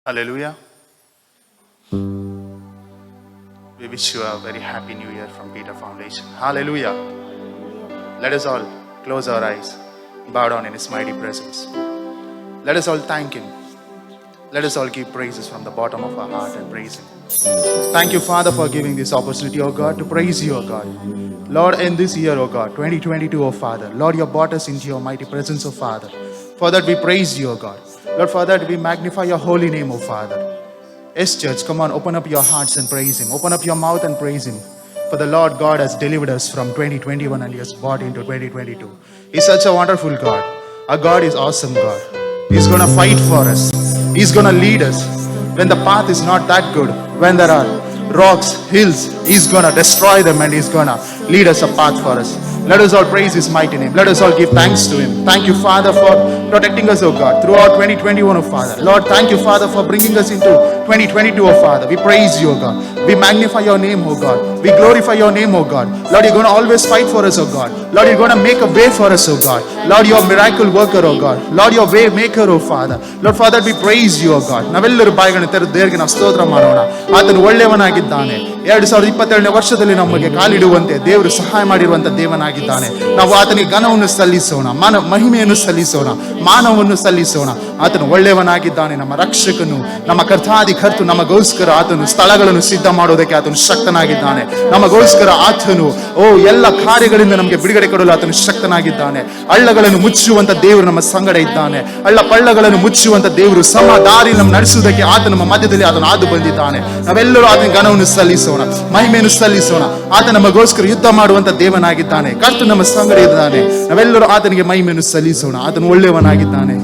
Hallelujah. We wish you a very happy new year from Peter Foundation. Hallelujah. Let us all close our eyes, bow down in His mighty presence. Let us all thank Him. Let us all give praises from the bottom of our heart and praise Him. Thank you, Father, for giving this opportunity, oh God, to praise you, oh God. Lord, in this year, oh God, 2022, oh Father, Lord, you brought us into your mighty presence, oh Father. For that we praise you, oh God. Lord, for that we magnify your holy name, oh Father. Yes, church, come on, open up your hearts and praise Him. Open up your mouth and praise Him. For the Lord God has delivered us from 2021 and He has brought into 2022. He's such a wonderful God. Our God is awesome God. He's going to fight for us. He's going to lead us. When the path is not that good, when there are rocks, hills, He's going to destroy them and He's going to lead us a path for us. Let us all praise His mighty name. Let us all give thanks to Him. Thank you, Father, for protecting us, oh God, throughout 2021, oh Father. Lord, thank you, Father, for bringing us into 2022, oh Father. We praise you, oh God. We magnify your name, oh God. We glorify your name, oh God. Lord, you're going to always fight for us, oh God. Lord, you're going to make a way for us, oh God. Lord, you're a miracle worker, oh God. Lord, you're a way maker, oh Father. Lord, Father, we praise you, oh God. ನಾವೆಲ್ಲರೂ ಬಾಯಿಗಳನ್ನು ತೆರೆದು ದೇವರಿಗೆ ನಾವು ಸ್ತೋತ್ರ ಮಾಡೋಣ. ಆತನು ಒಳ್ಳೆಯವನಾಗಿದ್ದಾನೆ. 2027ನೇ ವರ್ಷದಲ್ಲಿ ನಮಗೆ ಕಾಲಿಡುವಂತೆ ದೇವರು ಸಹಾಯ ಮಾಡಿರುವಂತ ದೇವನಾಗಿದ್ದಾನೆ. ನಾವು ಆತನಿಗೆ ಘನವನ್ನು ಸಲ್ಲಿಸೋಣ, ಮಹಿಮೆಯನ್ನು ಸಲ್ಲಿಸೋಣ, ಮಾನವನ್ನು ಸಲ್ಲಿಸೋಣ. ಆತನು ಒಳ್ಳೆಯವನಾಗಿದ್ದಾನೆ, ನಮ್ಮ ರಕ್ಷಕನು, ನಮ್ಮ ಕರ್ತಾಧಿಕರ್ತು. ನಮಗೋಸ್ಕರ ಆತನು ಸ್ಥಳಗಳನ್ನು ಸಿದ್ಧ ಮಾಡೋದಕ್ಕೆ ಆತನು ಶಕ್ತನಾಗಿದ್ದಾನೆ. ನಮಗೋಸ್ಕರ ಆತನು ಎಲ್ಲ ಕಾರ್ಯಗಳಿಂದ ನಮಗೆ ಬಿಡುಗಡೆ ಕೊಡಲು ಆತನು ಶಕ್ತನಾಗಿದ್ದಾನೆ. ಹಳ್ಳಗಳನ್ನು ಮುಚ್ಚುವಂತ ದೇವರು ನಮ್ಮ ಸಂಗಡ ಇದ್ದಾನೆ. ಹಳ್ಳ ಪಳ್ಳಗಳನ್ನು ಮುಚ್ಚುವಂತ ದೇವರು ಸಮ ದಾರಿ ನಮ್ಮ ನಡೆಸುವುದಕ್ಕೆ ಆತ ನಮ್ಮ ಮಧ್ಯದಲ್ಲಿ ಆತನು ಹಾದು ಬಂದಿದ್ದಾನೆ. ನಾವೆಲ್ಲರೂ ಆತನ ಘನವನ್ನು ಸಲ್ಲಿಸೋಣ, ಮಹಿಮೆಯನ್ನು ಸಲ್ಲಿಸೋಣ. ಆತ ನಮಗೋಸ್ಕರ ಯುದ್ಧ ಮಾಡುವಂತ ದೇವನಾಗಿದ್ದಾನೆ. ಕರ್ತ ನಮ್ಮ ಸಂಗಡ ಇದ್ದಾನೆ. ನಾವೆಲ್ಲರೂ ಆತನಿಗೆ ಮಹಿಮೆಯನ್ನು ಸಲ್ಲಿಸೋಣ. ಆತನು ಒಳ್ಳೆಯವನಾಗಿದ್ದಾನೆ.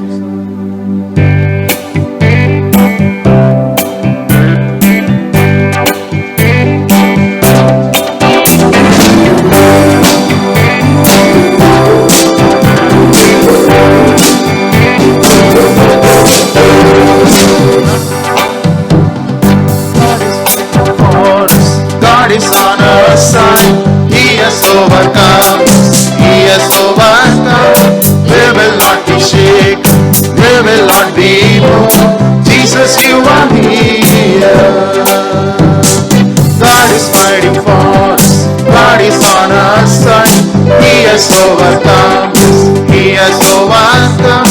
God is on our side. He has overcome. He has overcome. We will not be shaken. We will not be moved. Jesus, you are here. God is fighting for us. God is on our side. He has overcome. He has overcome.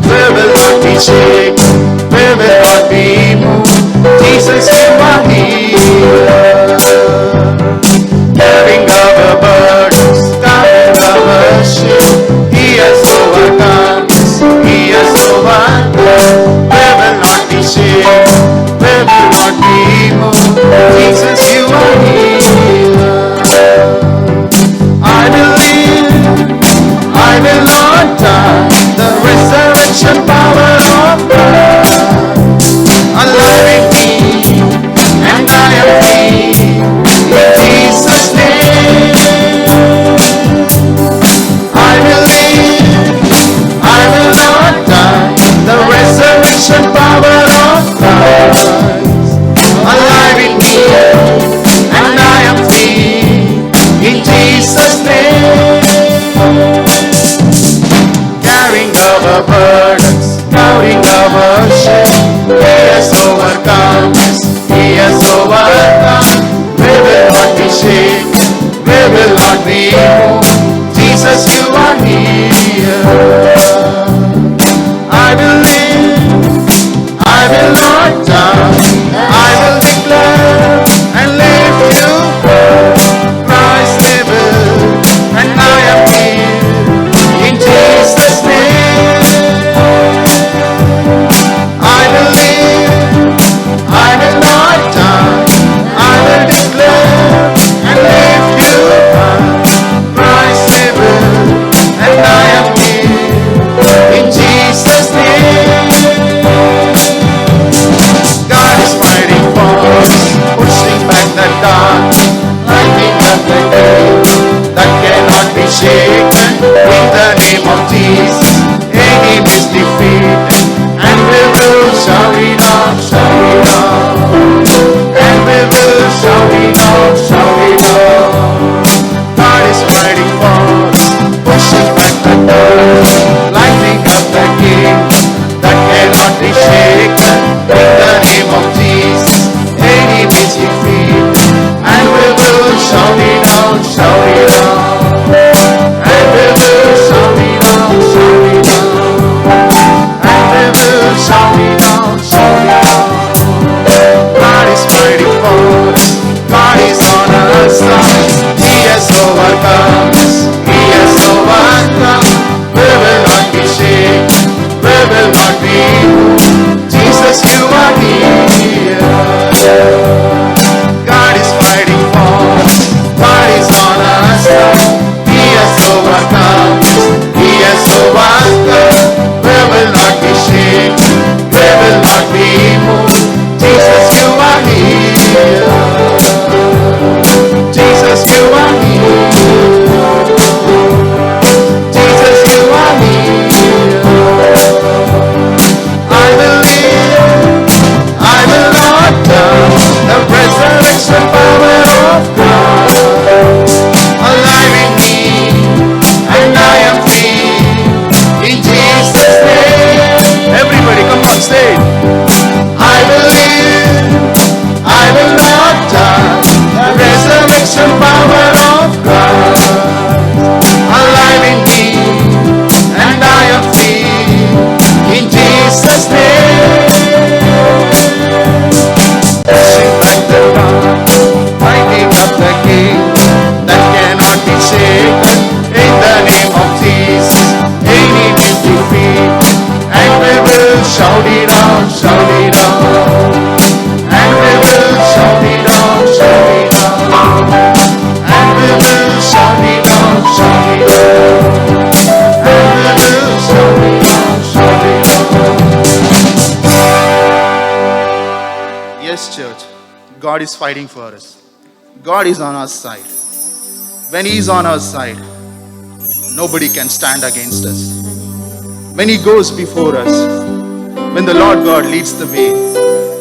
We will not be shaken. We will not be moved. Jesus, you are here. Carrying our burdens, carrying our shame. He has overcome. He has overcome. We will not be shaken. We will not be moved. Jesus, you are here. I believe, I will not die. The resurrection power of God alive in me, and I am free. In Jesus' name, I believe, I will not die. The resurrection power of Christ alive in me, and I am free. In Jesus' name, carrying our burdens, carrying our shame. He has overcome. He has overcome. We will not be shaken. We will not be moved. Jesus, you are here. I believe, I will not die. I will declare and live to Christ liveth, and I am here. In Jesus' name, I believe, I will not die. I will declare and live to Christ liveth, and I am here. In Jesus' name, God is fighting for us, pushing back the dark, lighting up the day that cannot be shaken. In the name of Jesus, enemy is defeated, and we will shout it out, shout it out. And we will shout it out, shout it out. God is fighting for us, pushing back the dark, lighting up the gate that cannot be shaken. In the God is fighting for us. God is on our side. When He is on our side, nobody can stand against us. When He goes before us, when the Lord God leads the way,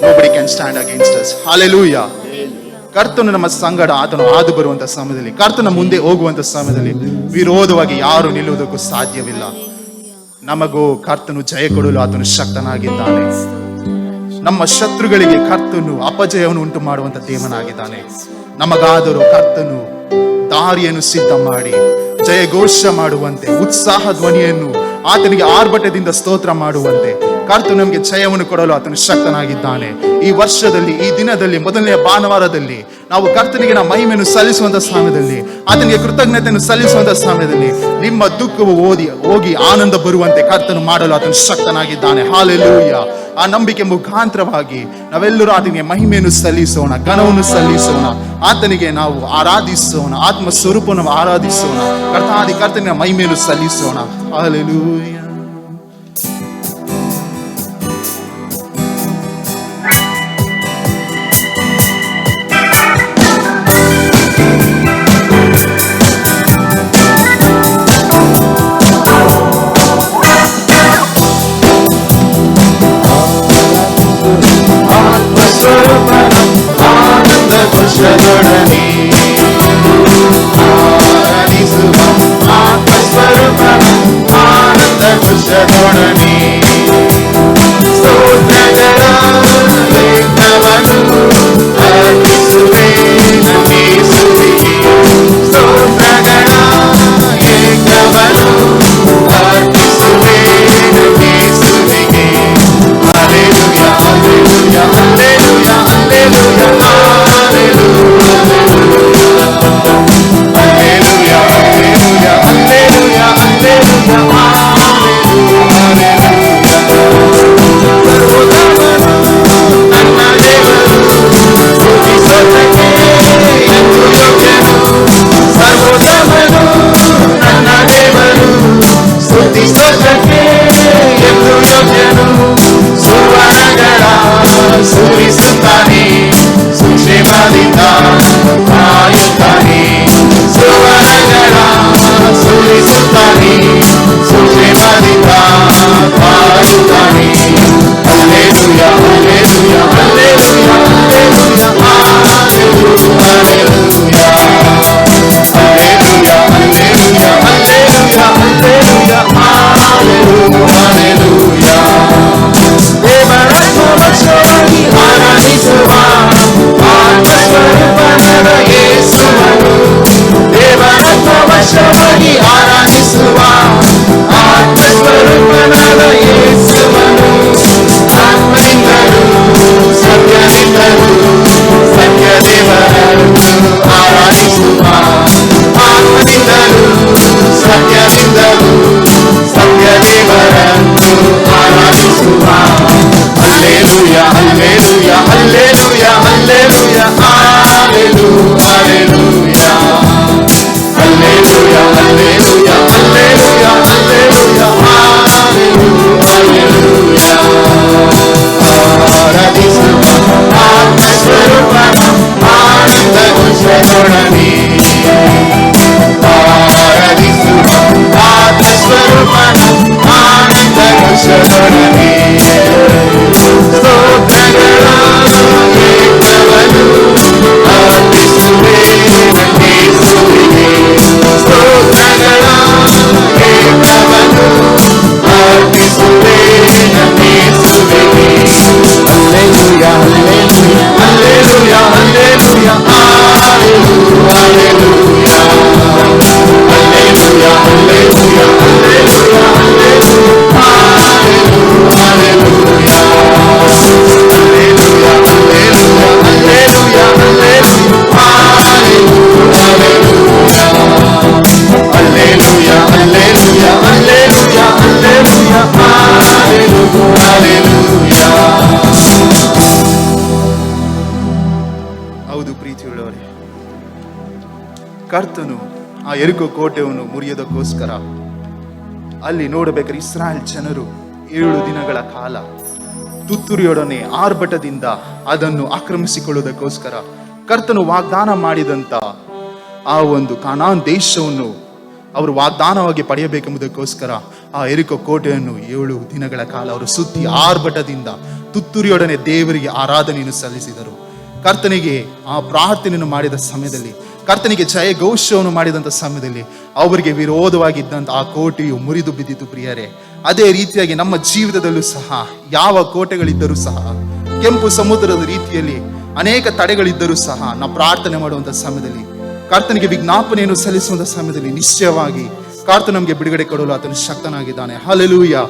nobody can stand against us. Hallelujah. ಕರ್ತನು ನಮ್ಮ ಸಂಗಡ ಆತನು ಹಾದು ಬರುವಂತ ಸಮಯದಲ್ಲಿ, ಕರ್ತನ ಮುಂದೆ ಹೋಗುವಂತ ಸಮಯದಲ್ಲಿ ವಿರೋಧವಾಗಿ ಯಾರು ನಿಲ್ಲುವುದಕ್ಕೂ ಸಾಧ್ಯವಿಲ್ಲ. ನಮಗೂ ಕರ್ತನು ಜಯ ಕೊಡಲು ಆತನು ಶಕ್ತನಾಗಿದ್ದಾನೆ. ನಮ್ಮ ಶತ್ರುಗಳಿಗೆ ಕರ್ತನು ಅಪಜಯವನ್ನು ಉಂಟು ಮಾಡುವಂತ ದೇವನಾಗಿದ್ದಾನೆ. ನಮಗಾದರೂ ಕರ್ತನು ದಾರಿಯನ್ನು ಸಿದ್ಧ ಮಾಡಿ ಜಯಘೋಷ ಮಾಡುವಂತೆ, ಉತ್ಸಾಹ ಧ್ವನಿಯನ್ನು ಆತನಿಗೆ ಆರ್ಭಟದಿಂದ ಸ್ತೋತ್ರ ಮಾಡುವಂತೆ ಕರ್ತನು ನಮಗೆ ಜಯವನ್ನು ಕೊಡಲು ಆತನು ಶಕ್ತನಾಗಿದ್ದಾನೆ. ಈ ವರ್ಷದಲ್ಲಿ, ಈ ದಿನದಲ್ಲಿ, ಮೊದಲನೆಯ ಭಾನುವಾರದಲ್ಲಿ ನಾವು ಕರ್ತನಿಗೆ ನಾವು ಮಹಿಮೆಯನ್ನು ಸಲ್ಲಿಸುವಂತ ಸಮಯದಲ್ಲಿ, ಆತನಿಗೆ ಕೃತಜ್ಞತೆಯನ್ನು ಸಲ್ಲಿಸುವಂತ ಸಮಯದಲ್ಲಿ ನಿಮ್ಮ ದುಃಖವು ಹೋಗಿ ಆನಂದ ಬರುವಂತೆ ಕರ್ತನು ಮಾಡಲು ಆತನು ಶಕ್ತನಾಗಿದ್ದಾನೆ. ಹಾಲೆಲೂಯಾ. ಆ ನಂಬಿಕೆ ಮುಖಾಂತರವಾಗಿ ನಾವೆಲ್ಲರೂ ಆತನಿಗೆ ಮಹಿಮೆಯನ್ನು ಸಲ್ಲಿಸೋಣ, ಘನವನ್ನು ಸಲ್ಲಿಸೋಣ, ಆತನಿಗೆ ನಾವು ಆರಾಧಿಸೋಣ, ಆತ್ಮ ಸ್ವರೂಪವನ್ನು ಆರಾಧಿಸೋಣ, ಕರ್ತನಿಗೆ ಮಹಿಮೆಯನ್ನು ಸಲ್ಲಿಸೋಣ. ಹಾಲೆಲೂಯಾ. ಕರ್ತನು ಆ ಯೆರಿಕೋ ಕೋಟೆಯನ್ನು ಮುರಿಯೋದಕ್ಕೋಸ್ಕರ ಅಲ್ಲಿ ನೋಡಬೇಕಾದ್ರೆ ಇಸ್ರಾಯೇಲ್ ಜನರು 7 ದಿನಗಳ ಕಾಲ ತುತ್ತೂರಿಯೊಡನೆ ಆರ್ಭಟದಿಂದ ಅದನ್ನು ಆಕ್ರಮಿಸಿಕೊಳ್ಳುವುದಕ್ಕೋಸ್ಕರ ಕರ್ತನು ವಾಗ್ದಾನ ಮಾಡಿದಂತ ಆ ಒಂದು ಕಾನಾನ್ ದೇಶವನ್ನು ಅವರು ವಾಗ್ದಾನವಾಗಿ ಪಡೆಯಬೇಕೆಂಬುದಕ್ಕೋಸ್ಕರ ಆ ಯೆರಿಕೋ ಕೋಟೆಯನ್ನು 7 ದಿನಗಳ ಕಾಲ ಅವರು ಸುತ್ತಿ ಆರ್ಭಟದಿಂದ ತುತ್ತೂರಿಯೊಡನೆ ದೇವರಿಗೆ ಆರಾಧನೆಯನ್ನು ಸಲ್ಲಿಸಿದರು. ಕರ್ತನಿಗೆ ಆ ಪ್ರಾರ್ಥನೆಯನ್ನು ಮಾಡಿದ ಸಮಯದಲ್ಲಿ, ಕರ್ತನಿಗೆ ಜಯ ಘೋಷವನ್ನು ಮಾಡಿದಂಥ ಸಮಯದಲ್ಲಿ ಅವರಿಗೆ ವಿರೋಧವಾಗಿದ್ದಂಥ ಆ ಕೋಟೆಯು ಮುರಿದು ಬಿದ್ದಿತು. ಪ್ರಿಯರೇ, ಅದೇ ರೀತಿಯಾಗಿ ನಮ್ಮ ಜೀವಿತದಲ್ಲೂ ಸಹ ಯಾವ ಕೋಟೆಗಳಿದ್ದರೂ ಸಹ, ಕೆಂಪು ಸಮುದ್ರದ ರೀತಿಯಲ್ಲಿ ಅನೇಕ ತಡೆಗಳಿದ್ದರೂ ಸಹ ನಾವು ಪ್ರಾರ್ಥನೆ ಮಾಡುವಂಥ ಸಮಯದಲ್ಲಿ, ಕರ್ತನಿಗೆ ವಿಜ್ಞಾಪನೆಯನ್ನು ಸಲ್ಲಿಸುವಂಥ ಸಮಯದಲ್ಲಿ ನಿಶ್ಚಯವಾಗಿ ಕರ್ತನು ನಮಗೆ ಬಿಡುಗಡೆ ಕೊಡಲು ಆತನು ಶಕ್ತನಾಗಿದ್ದಾನೆ. Hallelujah.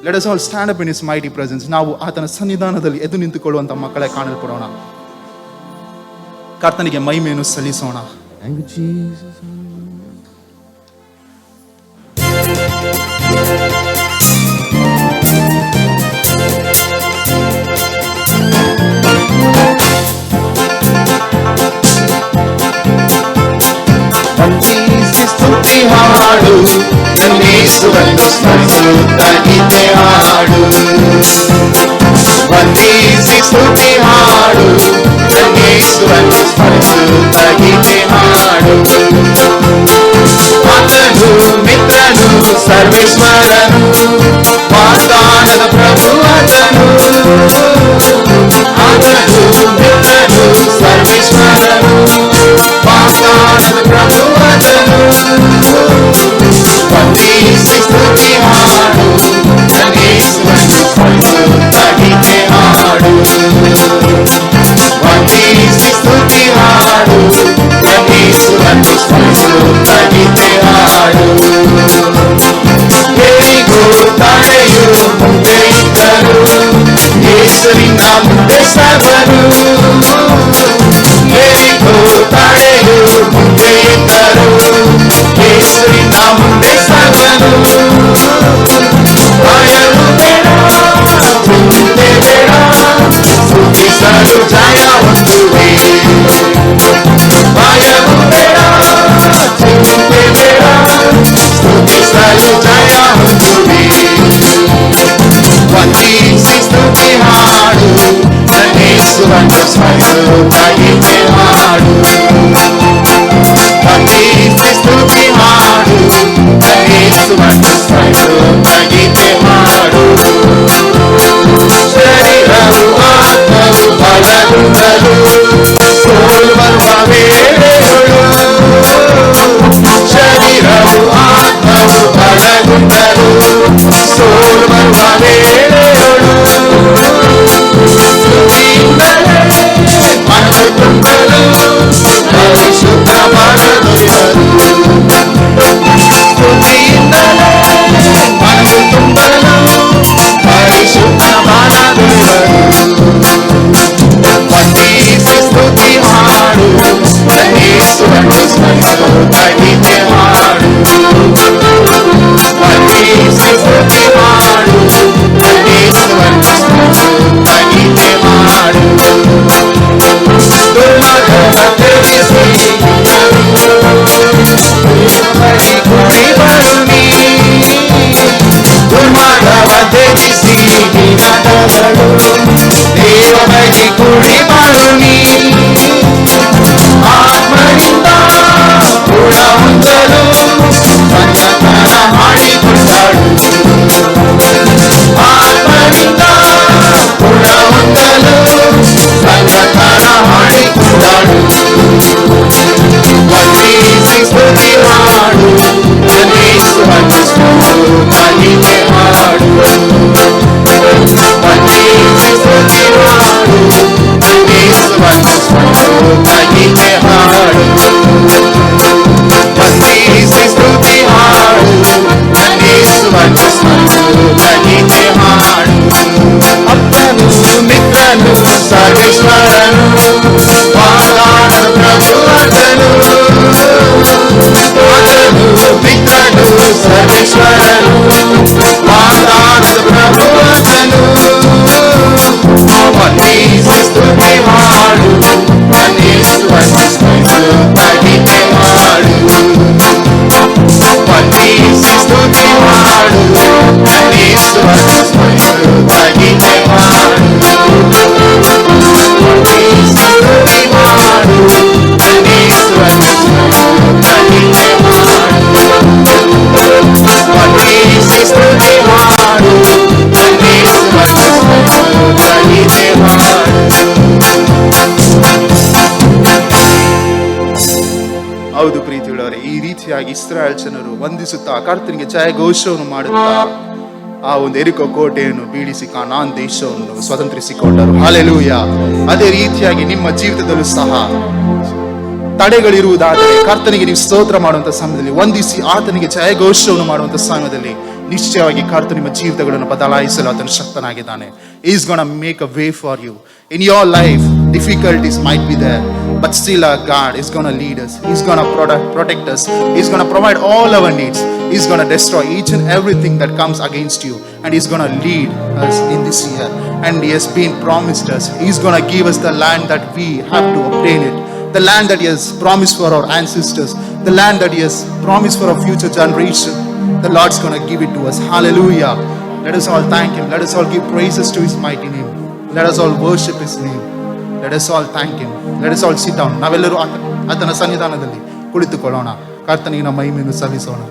Let us all stand up in his mighty presence. ನಾವು ಆತನ ಸನ್ನಿಧಾನದಲ್ಲಿ ಎದ್ದು ನಿಂತುಕೊಳ್ಳುವಂಥ ಮಕ್ಕಳೇ ಕಾಣಲ್ಪಡೋಣ. ಕರ್ತನಿಗೆ ಮಹಿಮೆಯನ್ನು ಸಲ್ಲಿಸೋಣ. ಸ್ತುತಿ ಹಾಡು, ನನ್ನೇಸುವನ್ನು ಸ್ಮರಿಸುತ್ತ ಗೀತೆ ಹಾಡು. ವಂದಿಸಿ ಸ್ತುತಿ ಹಾಡು, ನನ್ನೇಸುವನ್ನು ಸ್ಮರಿಸುತ್ತ ಗೀತೆ ಹಾಡು. ಆತನು ಮಿತ್ರನು, ಸರ್ವೇಶ್ವರನು, ವಾಗ್ದಾನದ ಪ್ರಭು ಆತನು. ಆತನು ಮಿತ್ರನು, ಸರ್ವೇಶ್ವರನು, ವಾಗ್ದಾನದ ಪ್ರಭು ಆತನು. ವಂದಿಸಿ ಸ್ತುತಿ ಹಾಡು, ನನ್ನೇಸುವನ್ನು ಸ್ಮರಿಸುತ್ತ ಗೀತೆ ಹಾಡು. ವಂದಿಸಿ ಸ್ತುತಿ ಹಾಡು, ನನ್ನೇಸುವನ್ನು ಸ್ಮರಿಸುತ್ತ ಗೀತೆ ಹಾಡು. ಹೇಗೂ ತಡೆಯು ಮುಂದೆ ಇದ್ದರು, ಯೇಸುವಿನ ಮುಂದೆ ಸಬರು. ಹೇಗೂ ತಡೆಯು ಮುಂದೆ ಇದ್ದರು, ಯೇಸುವಿನ ಮುಂದೆ ಸಬರು. ಭಯವು ಬೇಡ, ಚಿಂತೆ ಬೇಡ, ಸ್ತುತಿಸಲು ಜಯ ಹೊಂದುವೆ. ಭಯವು ಬೇಡ, ಚಿಂತೆ ಬೇಡ, ಸ್ತುತಿಸಲು ಜಯ ಹೊಂದುವೆ. ವಂದಿಸಿ ಸ್ತುತಿ ಹಾಡು, ನನ್ನೇಸುವನ್ನು ಸ್ಮರಿಸುತ್ತ ಗೀತೆ ಹಾಡು. ವಂದಿಸಿ ಸ್ತುತಿ ಹಾಡು, ನನ್ನೇಸುವನ್ನು ಸ್ಮರಿಸುತ್ತ ಗೀತೆ ಹಾಡು. ಶರೀರವು ಆತ್ಮವು ಬಲಗುಂದಲು, ಸೋಲ್ವರುವ ವೇಳೆಗಳು. ಶರೀರವು ಆತ್ಮವು ಬಲಗುಂದಲು, ಸೋಲ್ವರುವ ವೇಳೆಗಳು. ಸ್ತುತಿಯಿಂದಲೇ ಮನಸ್ಸು ತುಂಬಲು, ಪರಿಶುದ್ಧ ಬಲದೊರೆಯಲು. ಸ್ತುತಿಯಿಂದಲೇ ಮನಸ್ಸು ತುಂಬಲು, ಪರಿಶುದ್ಧ ಬಲದೊರೆಯಲು. ವಂದಿಸಿ ಸ್ತುತಿ ಹಾಡು, ನನ್ನೇಸುವನ್ನು ಸ್ಮರಿಸುತ್ತ ಗೀತೆ ಹಾಡು. ವಂದಿಸಿ ಸ್ತುತಿ ಹಾಡು, ನನ್ನೇಸುವನ್ನು ಸ್ಮರಿಸುತ್ತ ಗೀತೆ ಹಾಡು. ದುರ್ಮಗನ ತ್ಯಜಿಸಿ ದೇವಬಳಿ ಕೂಡಿ ಬರು ನೀ. ದುರ್ಮಗವ ತ್ಯಜಿಸಿ ನಿನ್ನದಗಳು, ದೇವಬಳಿ ಕೂಡಿ ಬರು ನೀ. ಆತ್ಮನಿಂದ ಗುಣ ಹೊಂದಲು ಸಂಗತನ ಮಾಡಿಕೊಂಡಳು. ಆತ್ಮನಿಂದ ಗುಣ ಹೊಂದಲು ಸಂಗತನ ಮಾಡಿಕೊಂಡಳು. ವಂದಿಸಿ ಸ್ತುತಿ ಹಾಡು, ನನ್ನೇಸುವನ್ನು ಸ್ಮರಿಸುತ್ತ ಗೀತೆ ಹಾಡು. ವಂದಿಸಿ ಸ್ತುತಿ ಹಾಡು, ನನ್ನೇಸುವನ್ನು ವಂದಿಸುತ್ತಾ ಕರ್ತನಿಗೆ ಜಯಘೋಷವನ್ನು ಮಾಡುತ್ತಾ ಆ ಒಂದು ಎರಿಕೋ ಕೋಟೆಯನ್ನು ಬೀಳಿಸಿ ಕಾನಾನ್ ದೇಶವನ್ನು ಸ್ವತಂತ್ರಿಸಿಕೊಂಡರು. ಹಲ್ಲೆಲೂಯ. ಅದೇ ರೀತಿಯಾಗಿ ನಿಮ್ಮ ಜೀವಿತದಲ್ಲೂ ಸಹ ತಡೆಗಳಿರುವುದಾದರೆ ಕರ್ತನಿಗೆ ನೀವು ಸ್ತೋತ್ರ ಮಾಡುವಂತ ಸಮಯದಲ್ಲಿ ವಂದಿಸಿ ಆತನಿಗೆ ಜಯಘೋಷವನ್ನು ಮಾಡುವಂತ ಸಮಯದಲ್ಲಿ ನಿಶ್ಚಯವಾಗಿ ಕರ್ತನು ನಿಮ್ಮ ಜೀವಿತಗಳನ್ನು ಬದಲಾಯಿಸಲು ಆತನು ಶಕ್ತನಾಗಿದ್ದಾನೆ. He is going to make a way for you. In your life, difficulties might be there, but still our God is going to lead us. He's going to protect us. He's going to provide all our needs. He's going to destroy each and everything that comes against you, and He's going to lead us in this year. And He has been promised us. He's going to give us the land that we have to obtain it. The land that He has promised for our ancestors, the land that He has promised for our future generation. The Lord's going to give it to us. Hallelujah. Let us all thank Him. Let us all give praises to His mighty name. Let us all worship His name. Let us all thank Him. Let us all sit down. ನಾವೆಲ್ಲರೂ ಆತನ ಸನ್ನಿಧಾನದಲ್ಲಿ ಕುಳಿತುಕೊಳ್ಳೋಣ. ಕರ್ತನಿಗೆ ನಮ್ಮ ಮಹಿಮೆಯನ್ನು ಸಲ್ಲಿಸೋಣ.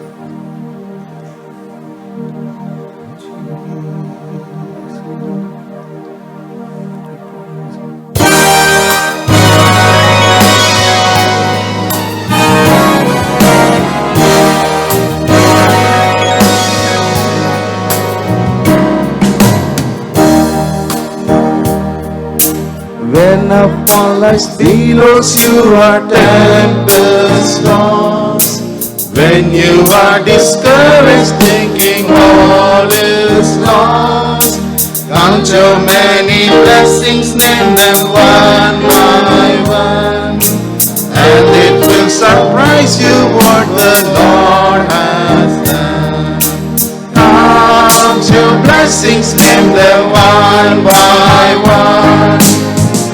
When upon life's billows you are tempest tossed, when you are discouraged thinking all is lost, count your many blessings, name them one by one, and it will surprise you what the Lord has done. Count your blessings, name them one by one.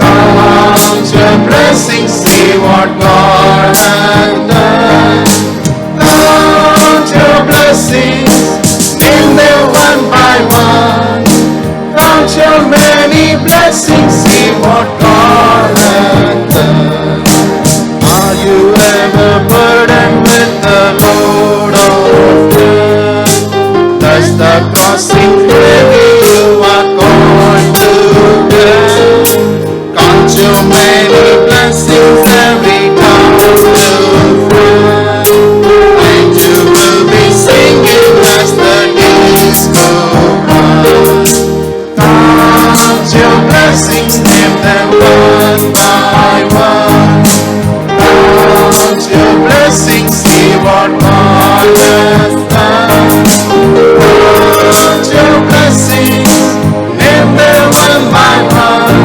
Count your blessings, see what God has done. Count your blessings, name them one by one. Count your many blessings, see what God has done. Are you ever burdened with the load of death? Does the cross seem heavy? You are going to bear. Count your many blessings every time you pray, and you will be singing as the days go by. Count your blessings, name them one by one. Count your blessings, see what God has done. Count your blessings, name them one by one.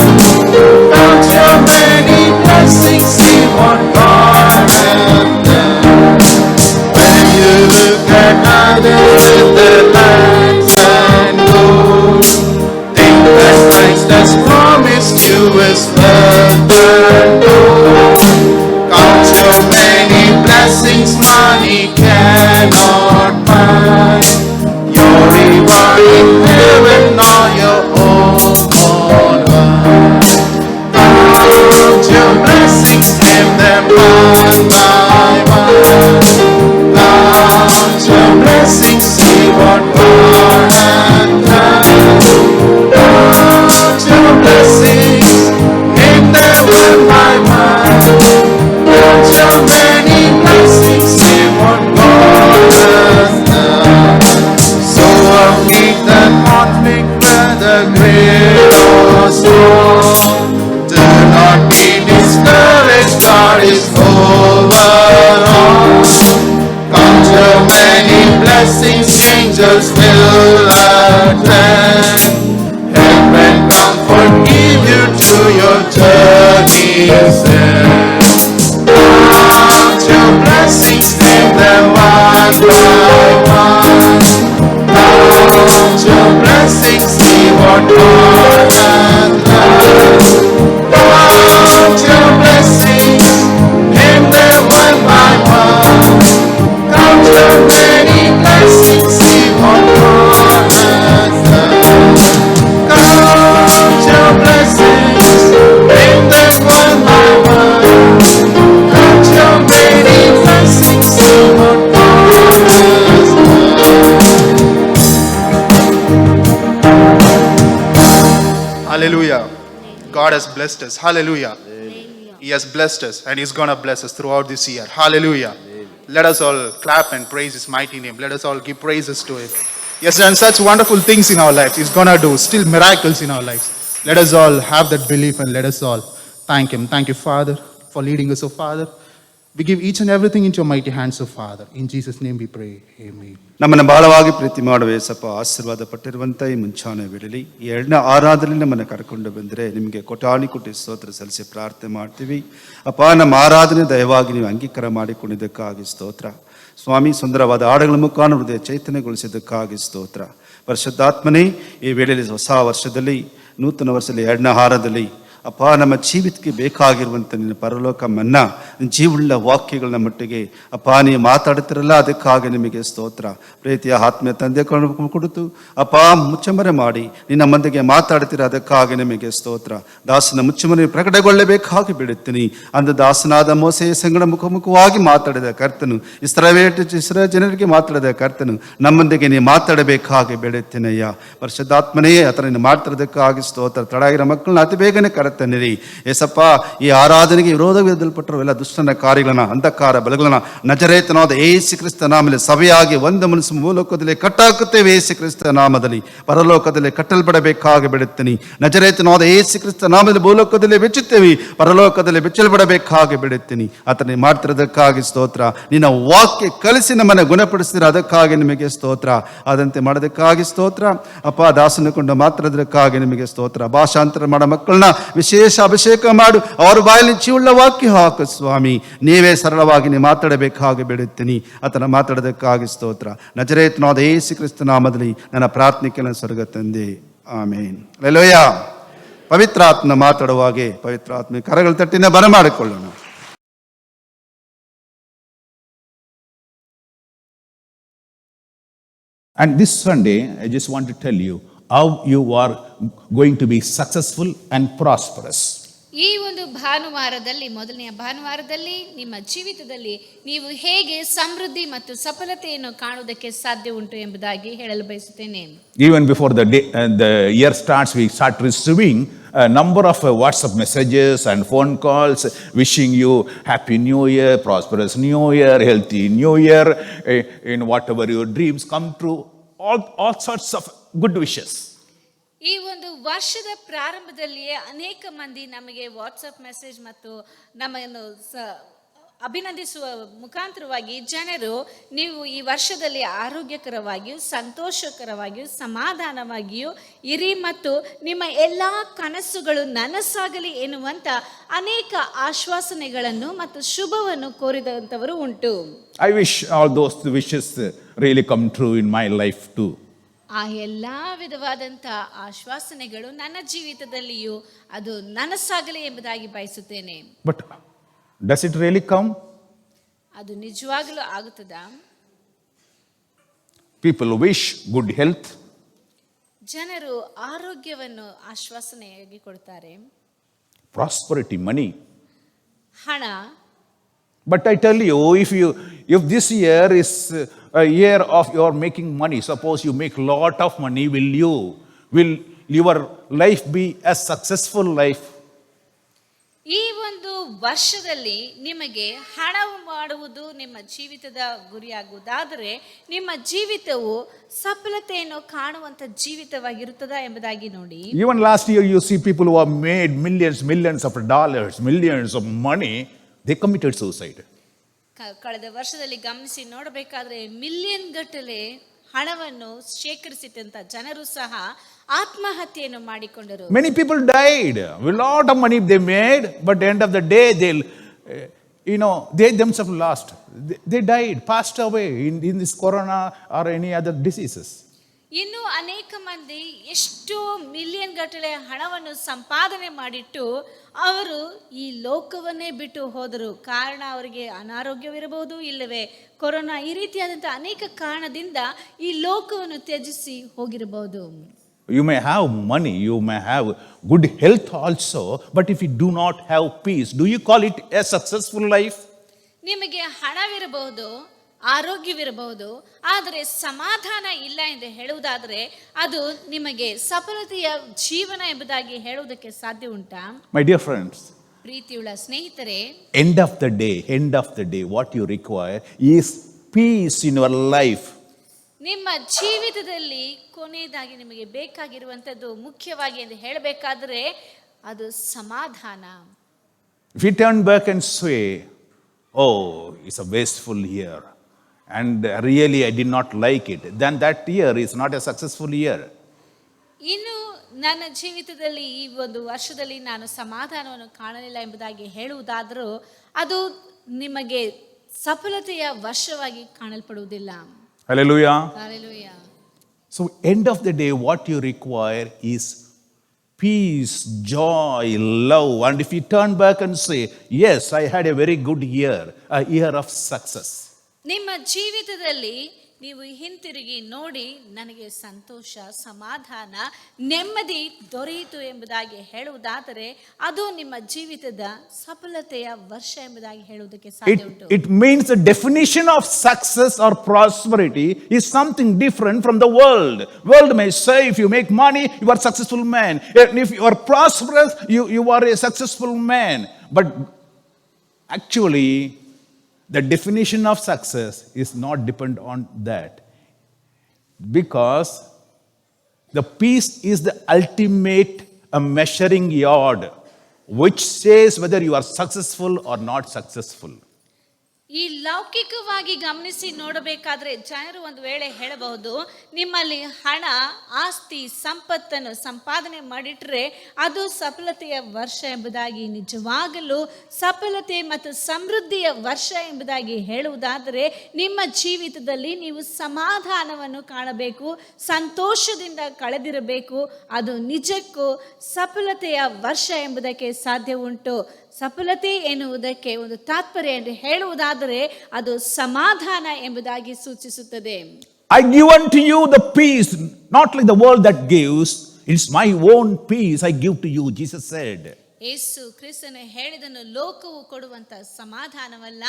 Count your many blessings, see what God has done. When you look at others with their lands and gold, think that Christ has promised you is further gold. Count your many blessings, money cannot buy your reward in heaven or your own on earth. Count your blessings, name them one by one. Count your blessings, see what God has done. Count your blessings, name them one by one. Count your many blessings, see what God has done. So meet the conflict, whether great or small. Do not be discouraged, God is over all. Count your many blessings, angels will attend. Help and comfort give you to your journey's end. Count your blessings, name them one by one. Count your blessings, see what God has done. Count your blessings, name them one by one. Count your many blessings, see what God has done. Count your blessings, name them one by one. Count your many blessings, see what God has done. Hallelujah. God has blessed us. Hallelujah. He has blessed us, and He's going to bless us throughout this year. Hallelujah. Let us all clap and praise His mighty name. Let us all give praises to Him. He has done such wonderful things in our lives. He's gonna do still miracles in our lives. Let us all have that belief and let us all thank Him. Thank you, Father, for leading us, oh Father. We give each and everything into your mighty hands, oh Father. In Jesus' name we pray. Amen. ನಮ್ಮನ್ನು ಬಹಳವಾಗಿ ಪ್ರೀತಿ ಮಾಡುವ ಏಸಪ್ಪ, ಆಶೀರ್ವಾದ ಪಟ್ಟಿರುವಂಥ ಈ ಮುಂಚಾನೆ ವೇಳೆಯಲ್ಲಿ ಈ ಎರಡನೇ ಆರಾಧನೆ ನಮ್ಮನ್ನು ಕರ್ಕೊಂಡು ಬಂದರೆ ನಿಮಗೆ ಕೋಟಾನಿ ಕೋಟಿ ಸ್ತೋತ್ರ ಸಲ್ಲಿಸಿ ಪ್ರಾರ್ಥನೆ ಮಾಡ್ತೀವಿ. ಅಪ್ಪ, ನಮ್ಮ ಆರಾಧನೆ ದಯವಾಗಿ ನೀವು ಅಂಗೀಕಾರ ಮಾಡಿಕೊಂಡಿದ್ದಕ್ಕಾಗಿ ಸ್ತೋತ್ರ ಸ್ವಾಮಿ. ಸುಂದರವಾದ ಹಾಡುಗಳ ಮುಖಾನ ಹೃದಯ ಚೈತನ್ಯಗೊಳಿಸಿದ್ದಕ್ಕಾಗಿ ಸ್ತೋತ್ರ. ಪರಿಶುದ್ಧಾತ್ಮನೇ, ಈ ವೇಳೆಯಲ್ಲಿ ಹೊಸ ವರ್ಷದಲ್ಲಿ, ನೂತನ ವರ್ಷದಲ್ಲಿ, ಎರಡನೇ ಆಹಾರದಲ್ಲಿ ಅಪ್ಪ, ನಮ್ಮ ಜೀವಿತಕ್ಕೆ ಬೇಕಾಗಿರುವಂಥ ನಿನ್ನ ಪರಲೋಕ ಮನ್ನಾ, ಜೀವುಳ್ಳ ವಾಕ್ಯಗಳನ್ನ ಮಟ್ಟಿಗೆ ಅಪ್ಪ ನೀವು ಮಾತಾಡ್ತಿರಲ್ಲ, ಅದಕ್ಕಾಗಿ ನಿಮಗೆ ಸ್ತೋತ್ರ. ಪ್ರೀತಿಯ ಆತ್ಮೀಯ ತಂದೆ ಕುರಿತು ಅಪ್ಪ ಮುಚ್ಚಮರೆ ಮಾಡಿ ನಿನ್ನ ಮಂದಿಗೆ ಮಾತಾಡ್ತೀರ, ಅದಕ್ಕಾಗಿ ನಿಮಗೆ ಸ್ತೋತ್ರ. ದಾಸನ ಮುಚ್ಚಮರೆ ಪ್ರಕಟಗೊಳ್ಳಬೇಕಾಗಿ ಬಿಡುತ್ತೀನಿ. ಅಂದು ದಾಸನಾದ ಮೋಸೆಯ ಸಂಗಡ ಮುಖಾಮುಖವಾಗಿ ಮಾತಾಡಿದ ಕರ್ತನು, ಇಸ್ರಾಯೇಲ್ ಜನರಿಗೆ ಮಾತಾಡಿದ ಕರ್ತನು, ನಮ್ಮೊಂದಿಗೆ ನೀವು ಮಾತಾಡಬೇಕಾಗಿ ಬಿಡುತ್ತೀನಯ್ಯ. ಪರಿಶುದ್ಧಾತ್ಮನೇ, ಆತರ ನೀನು ಮಾಡ್ತಿರೋದಕ್ಕಾಗಿ ಸ್ತೋತ್ರ. ತಡಾಗಿರೋ ಮಕ್ಕಳನ್ನ ಅತಿ ಬೇಗನೆ ಕರೆತನ್ನಿರಿ ಏಸಪ್ಪ. ಈ ಆರಾಧನೆಗೆ ವಿರೋಧವಿರಲ್ಪಟ್ಟರು ಎಲ್ಲ ದುಷ್ಟನ ಕಾರ್ಯಗಳನ್ನ, ಅಂಧಕಾರ ಬಲಗಳನ್ನ ನಜರೇತನಾದ ಯೇಸು ಕ್ರಿಸ್ತ ನಾಮದಲ್ಲಿ ಸಭೆಯಾಗಿ ಒಂದು ಮನಸ್ಸು ಭೂಲೋಕದಲ್ಲಿ ಕಟ್ಟಾಕುತ್ತೇವೆ. ಯೇಸು ಕ್ರಿಸ್ತ ನಾಮದಲ್ಲಿ ಪರಲೋಕದಲ್ಲಿ ಕಟ್ಟಲ್ಪಡಬೇಕಾಗಿ ಬಿಡುತ್ತೀನಿ. ನಜರೇತನಾದ ಯೇಸು ಕ್ರಿಸ್ತ ನಾಮದಲ್ಲಿ ಭೂಲೋಕದಲ್ಲಿ ಬೆಚ್ಚುತ್ತೇವೆ, ಪರಲೋಕದಲ್ಲಿ ಬೆಚ್ಚಲ್ಪಡಬೇಕಾಗಿ ಬಿಡುತ್ತೀನಿ. ಆತನೇ ಮಾಡ್ತಿರೋದಕ್ಕಾಗಿ ಸ್ತೋತ್ರ. ನಿನ್ನ ವಾಕ್ಯ ಕಲಿಸಿ ನಮ್ಮನ್ನು ಗುಣಪಡಿಸ್ತೀರ, ಅದಕ್ಕಾಗಿ ನಿಮಗೆ ಸ್ತೋತ್ರ. ಆದಂತೆ ಮಾಡೋದಕ್ಕಾಗಿ ಸ್ತೋತ್ರ ಅಪ್ಪ. ದಾಸನ ಕೊಂಡು ಮಾತ್ರದಕ್ಕಾಗಿ ನಿಮಗೆ ಸ್ತೋತ್ರ. ಭಾಷಾಂತರ ಮಾಡೋ ಮಕ್ಕಳನ್ನ ವಿಶೇಷ ಅಭಿಷೇಕ ಮಾಡು, ಅವರ ಬಾಯಲ್ಲಿ ಜೀವುಳ್ಳ ವಾಕ್ಯ ಹಾಕು ಸ್ವಾಮಿ. ನೀವೇ ಸರಳವಾಗಿ ನೀವು ಮಾತಾಡಬೇಕಾಗಿ ಬಿಡುತ್ತೀನಿ. ಆತನ ಮಾತಾಡೋದಕ್ಕಾಗಿ ಸ್ತೋತ್ರ. ನಜರೇತನಾದ ಯೇಸು ಕ್ರಿಸ್ತ ನಾಮದಲ್ಲಿ ನನ್ನ ಪ್ರಾರ್ಥನೆಯನ್ನು ಸ್ವರ್ಗ ತಂದೆ, ಆಮೇನ್. ಹಲ್ಲೆಲೂಯಾ. ಪವಿತ್ರಾತ್ಮ ಮಾತಾಡುವಾಗೆ ಪವಿತ್ರಾತ್ಮ ಕರಗಳ ತಟ್ಟಿನ ಬರಮಾಡಿಕೊಳ್ಳೋಣ. And this Sunday, I just want to tell you how you are going to be successful and prosperous. ಈ ಒಂದು ಭಾನುವಾರದಲ್ಲಿ, ಮೊದಲನೆಯ ಭಾನುವಾರದಲ್ಲಿ ನಿಮ್ಮ ಜೀವಿತದಲ್ಲಿ ನೀವು ಹೇಗೆ ಸಮೃದ್ಧಿ ಮತ್ತು ಸಫಲತೆಯನ್ನು ಕಾಣುವುದಕ್ಕೆ ಸಾಧ್ಯ ಉಂಟು ಎಂಬುದಾಗಿ ಹೇಳಲು ಬಯಸುತ್ತೇನೆ. Even before the year starts, we start receiving a number of WhatsApp messages and phone calls wishing you Happy New Year, prosperous New Year, healthy New Year, in whatever your dreams come true, all sorts of good wishes. ಈ ಒಂದು ವರ್ಷದ ಪ್ರಾರಂಭದಲ್ಲಿಯೇ ಅನೇಕ ಮಂದಿ ನಮಗೆ WhatsApp message ಮತ್ತು ನಮ್ಮನ್ನು ಅಭಿನಂದಿಸುವ ಮುಖಾಂತರವಾಗಿ ಜನರು ನೀವು ಈ ವರ್ಷದಲ್ಲಿ ಆರೋಗ್ಯಕರವಾಗಿಯೂ ಸಂತೋಷಕರವಾಗಿಯೂ ಸಮಾಧಾನವಾಗಿಯೂ ಇರಿ ಮತ್ತು ನಿಮ್ಮ ಎಲ್ಲ ಕನಸುಗಳು ನನಸಾಗಲಿ ಎನ್ನುವಂಥ ಅನೇಕ ಆಶ್ವಾಸನೆಗಳನ್ನು ಮತ್ತು ಶುಭವನ್ನು ಕೋರಿದಂಥವರು ಉಂಟು. I wish all those wishes really come true in my life too. ಆ ಎಲ್ಲ ವಿಧವಾದಂಥ ಆಶ್ವಾಸನೆಗಳು ನನ್ನ ಜೀವಿತದಲ್ಲಿಯೂ ಅದು ನನಸಾಗಲಿ ಎಂಬುದಾಗಿ ಬಯಸುತ್ತೇನೆ. But does it really come? ಅದು ನಿಜವಾಗಲೂ ಆಗುತ್ತದಾ? People wish good health, ಜನರು ಆರೋಗ್ಯವನ್ನು ಆಶ್ವಾಸನೆಯಾಗಿ ಕೊಡ್ತಾರೆ, prosperity, money. ಹಣ. But I tell you, if this year is a year of your making money, suppose you make lot of money, will your life be a successful life? ಈ ಒಂದು ವರ್ಷದಲ್ಲಿ ನಿಮಗೆ ಹಣ ಮಾಡುವುದು ನಿಮ್ಮ ಜೀವಿತದ ಗುರಿಯಾಗುವುದಾದರೆ ನಿಮ್ಮ ಜೀವಿತವು ಸಫಲತೆಯನ್ನು ಕಾಣುವಂತ ಜೀವಿತವಾಗಿರುತ್ತದಾ ಎಂಬುದಾಗಿ ನೋಡಿ. Even last year you see people who have made millions of dollars, millions of money, they committed suicide. ಕಳೆದ ವರ್ಷದಲ್ಲಿ ಗಮನಿಸಿ ನೋಡಬೇಕಾದ್ರೆ ಮಿಲಿಯನ್ ಗಟ್ಟಲೆ ಹಣವನ್ನು ಶೇಖರಿಸಿದಂತ ಜನರು ಸಹ ಆತ್ಮಹತ್ಯೆಯನ್ನು ಮಾಡಿಕೊಂಡರು. Many people died. A lot of money they made, but at the end of the day they themselves lost. They died, passed away in this corona or any other diseases. ಇನ್ನು ಅನೇಕ ಮಂದಿ ಎಷ್ಟೋ million ಗಟ್ಟಲೆ ಹಣವನ್ನು ಸಂಪಾದನೆ ಮಾಡಿಟ್ಟು ಅವರು ಈ ಲೋಕವನ್ನೇ ಬಿಟ್ಟು ಹೋದರು. ಕಾರಣ ಅವರಿಗೆ ಅನಾರೋಗ್ಯವಿರಬಹುದು, ಇಲ್ಲವೇ ಕೊರೋನಾ, ಈ ರೀತಿಯಾದಂಥ ಅನೇಕ ಕಾರಣದಿಂದ ಈ ಲೋಕವನ್ನು ತ್ಯಜಿಸಿ ಹೋಗಿರಬಹುದು. You may have money, you may have good health also, but if you do not have peace, do you call it a successful life? ನಿಮಗೆ ಹಣವಿರಬಹುದು, ಆರೋಗ್ಯವಿರಬಹುದು, ಆದರೆ ಸಮಾಧಾನ ಇಲ್ಲ ಎಂದು ಹೇಳುವುದಾದರೆ ಅದು ನಿಮಗೆ ಸಫಲತೆಯ ಜೀವನ ಎಂಬುದಾಗಿ ಹೇಳುವುದಕ್ಕೆ ಸಾಧ್ಯ ಉಂಟಾ? My dear friends, ಪ್ರೀತಿಯುಳ್ಳ ಸ್ನೇಹಿತರೆ, end of the day, what you require is peace in your life. ನಿಮ್ಮ ಜೀವಿತದಲ್ಲಿ ಕೊನೆಯದಾಗಿ ನಿಮಗೆ ಬೇಕಾಗಿರುವಂಥದ್ದು ಮುಖ್ಯವಾಗಿ ಎಂದು ಹೇಳಬೇಕಾದ್ರೆ ಅದು ಸಮಾಧಾನ. If you turn back and say, oh, it's a wasteful year, and really I did not like it, then that year is not a successful year. ಇನ್ನು ನನ್ನ ಜೀವಿತದಲ್ಲಿ ಈ ಒಂದು ವರ್ಷದಲ್ಲಿ ನಾನು ಸಮಾಧಾನವನ್ನು ಕಾಣಲಿಲ್ಲ ಎಂಬುದಾಗಿ ಹೇಳುವುದಾದರೂ ಅದು ನಿಮಗೆ ಸಫಲತೆಯ ವರ್ಷವಾಗಿ ಕಾಣಲ್ಪಡುವುದಿಲ್ಲ. Hallelujah. Hallelujah. So, end of the day, what you require is peace, joy, love. And if you turn back and say, yes, I had a very good year, a year of success. ನಿಮ್ಮ ಜೀವಿತದಲ್ಲಿ ನೀವು ಹಿಂತಿರುಗಿ ನೋಡಿ, ನನಗೆ ಸಂತೋಷ, ಸಮಾಧಾನ, ನೆಮ್ಮದಿ ದೊರೆಯಿತು ಎಂಬುದಾಗಿ ಹೇಳುವುದಾದರೆ ಅದು ನಿಮ್ಮ ಜೀವಿತದ ಸಫಲತೆಯ ವರ್ಷ ಎಂಬುದಾಗಿ ಹೇಳುವುದಕ್ಕೆ ಸಾಧ್ಯ ಉಂಟು. It means the definition of success or prosperity is something different from the world. World may say if you make money, you are a successful man. And if you are prosperous, you are a successful man. But actually, the definition of success is not depend on that. Because the peace is the ultimate measuring yard which says whether you are successful or not successful. ಈ ಲೌಕಿಕವಾಗಿ ಗಮನಿಸಿ ನೋಡಬೇಕಾದ್ರೆ ಜನರು ಒಂದು ವೇಳೆ ಹೇಳಬಹುದು, ನಿಮ್ಮಲ್ಲಿ ಹಣ, ಆಸ್ತಿ, ಸಂಪತ್ತನ್ನು ಸಂಪಾದನೆ ಮಾಡಿಟ್ರೆ ಅದು ಸಫಲತೆಯ ವರ್ಷ ಎಂಬುದಾಗಿ. ನಿಜವಾಗಲೂ ಸಫಲತೆ ಮತ್ತು ಸಮೃದ್ಧಿಯ ವರ್ಷ ಎಂಬುದಾಗಿ ಹೇಳುವುದಾದರೆ ನಿಮ್ಮ ಜೀವಿತದಲ್ಲಿ ನೀವು ಸಮಾಧಾನವನ್ನು ಕಾಣಬೇಕು, ಸಂತೋಷದಿಂದ ಕಳೆದಿರಬೇಕು. ಅದು ನಿಜಕ್ಕೂ ಸಫಲತೆಯ ವರ್ಷ ಎಂಬುದಕ್ಕೆ ಸಾಧ್ಯ ಉಂಟು. ಸಫಲತೆ ಎನ್ನುವುದಕ್ಕೆ ಒಂದು ತಾತ್ಪರ್ಯ ಎಂದು ಹೇಳುವುದಾದರೆ ಅದು ಸಮಾಧಾನ ಎಂಬುದಾಗಿ ಸೂಚಿಸುತ್ತದೆ. I give unto you the peace, not like the world that gives. It's my own peace I give to you, Jesus said. ಯೇಸು ಕ್ರಿಸ್ತನು ಹೇಳಿದನು, ಲೋಕವು ಕೊಡುವಂತ ಸಮಾಧಾನವಲ್ಲ,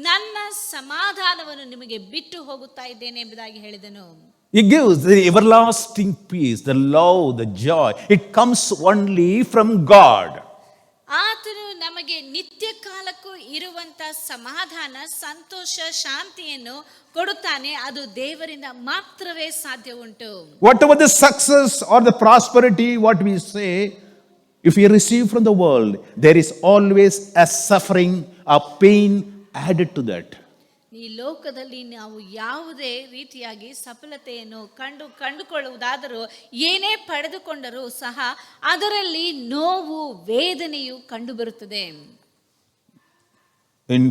ನನ್ನ ಸಮಾಧಾನವನ್ನು ನಿಮಗೆ ಬಿಟ್ಟು ಹೋಗುತ್ತಾ ಇದ್ದೇನೆ ಎಂಬುದಾಗಿ ಹೇಳಿದನು. He gives the everlasting peace, the love, the joy. It comes only from God. ಆತನು ನಮಗೆ ನಿತ್ಯ ಕಾಲಕ್ಕೂ ಇರುವಂತ ಸಮಾಧಾನ, ಸಂತೋಷ, ಶಾಂತಿಯನ್ನು ಕೊಡುತ್ತಾನೆ. ಅದು ದೇವರಿಂದ ಮಾತ್ರವೇ ಸಾಧ್ಯ ಉಂಟು. Whatever the success or the prosperity, what we say, if we receive from the world, there is always a suffering, a pain added to that. ಈ ಲೋಕದಲ್ಲಿ ನಾವು ಯಾವುದೇ ರೀತಿಯಾಗಿ ಸಫಲತೆಯನ್ನು ಕಂಡುಕೊಳ್ಳುವುದಾದರೂ, ಏನೇ ಪಡೆದುಕೊಂಡರೂ ಸಹ ಅದರಲ್ಲಿ ನೋವು, ವೇದನೆಯು ಕಂಡುಬರುತ್ತದೆ. In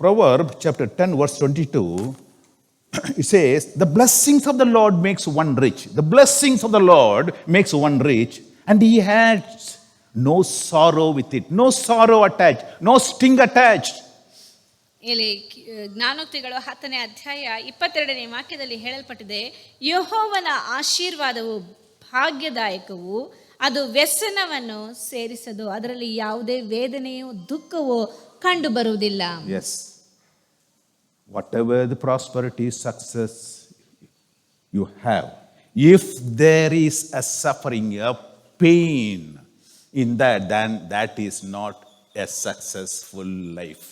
Proverbs chapter 10 verse 22, it says, the blessings of the Lord makes one rich. The blessings of the Lord makes one rich, and he has no sorrow with it. No sorrow attached, no sting attached. ಇಲ್ಲಿ ಜ್ಞಾನೋಕ್ತಿಗಳು 10ನೇ ಅಧ್ಯಾಯ 22ನೇ ವಾಕ್ಯದಲ್ಲಿ ಹೇಳಲ್ಪಟ್ಟಿದೆ, ಯೆಹೋವನ ಆಶೀರ್ವಾದವು ಭಾಗ್ಯದಾಯಕವು, ಅದು ವ್ಯಸನವನ್ನು ಸೇರಿಸದು, ಅದರಲ್ಲಿ ಯಾವುದೇ ವೇದನೆಯೋ ದುಃಖವೋ ಕಂಡು ಬರುವುದಿಲ್ಲ. Yes. Whatever the prosperity, success you have, if there is a suffering, a pain in that, then that is not a successful life.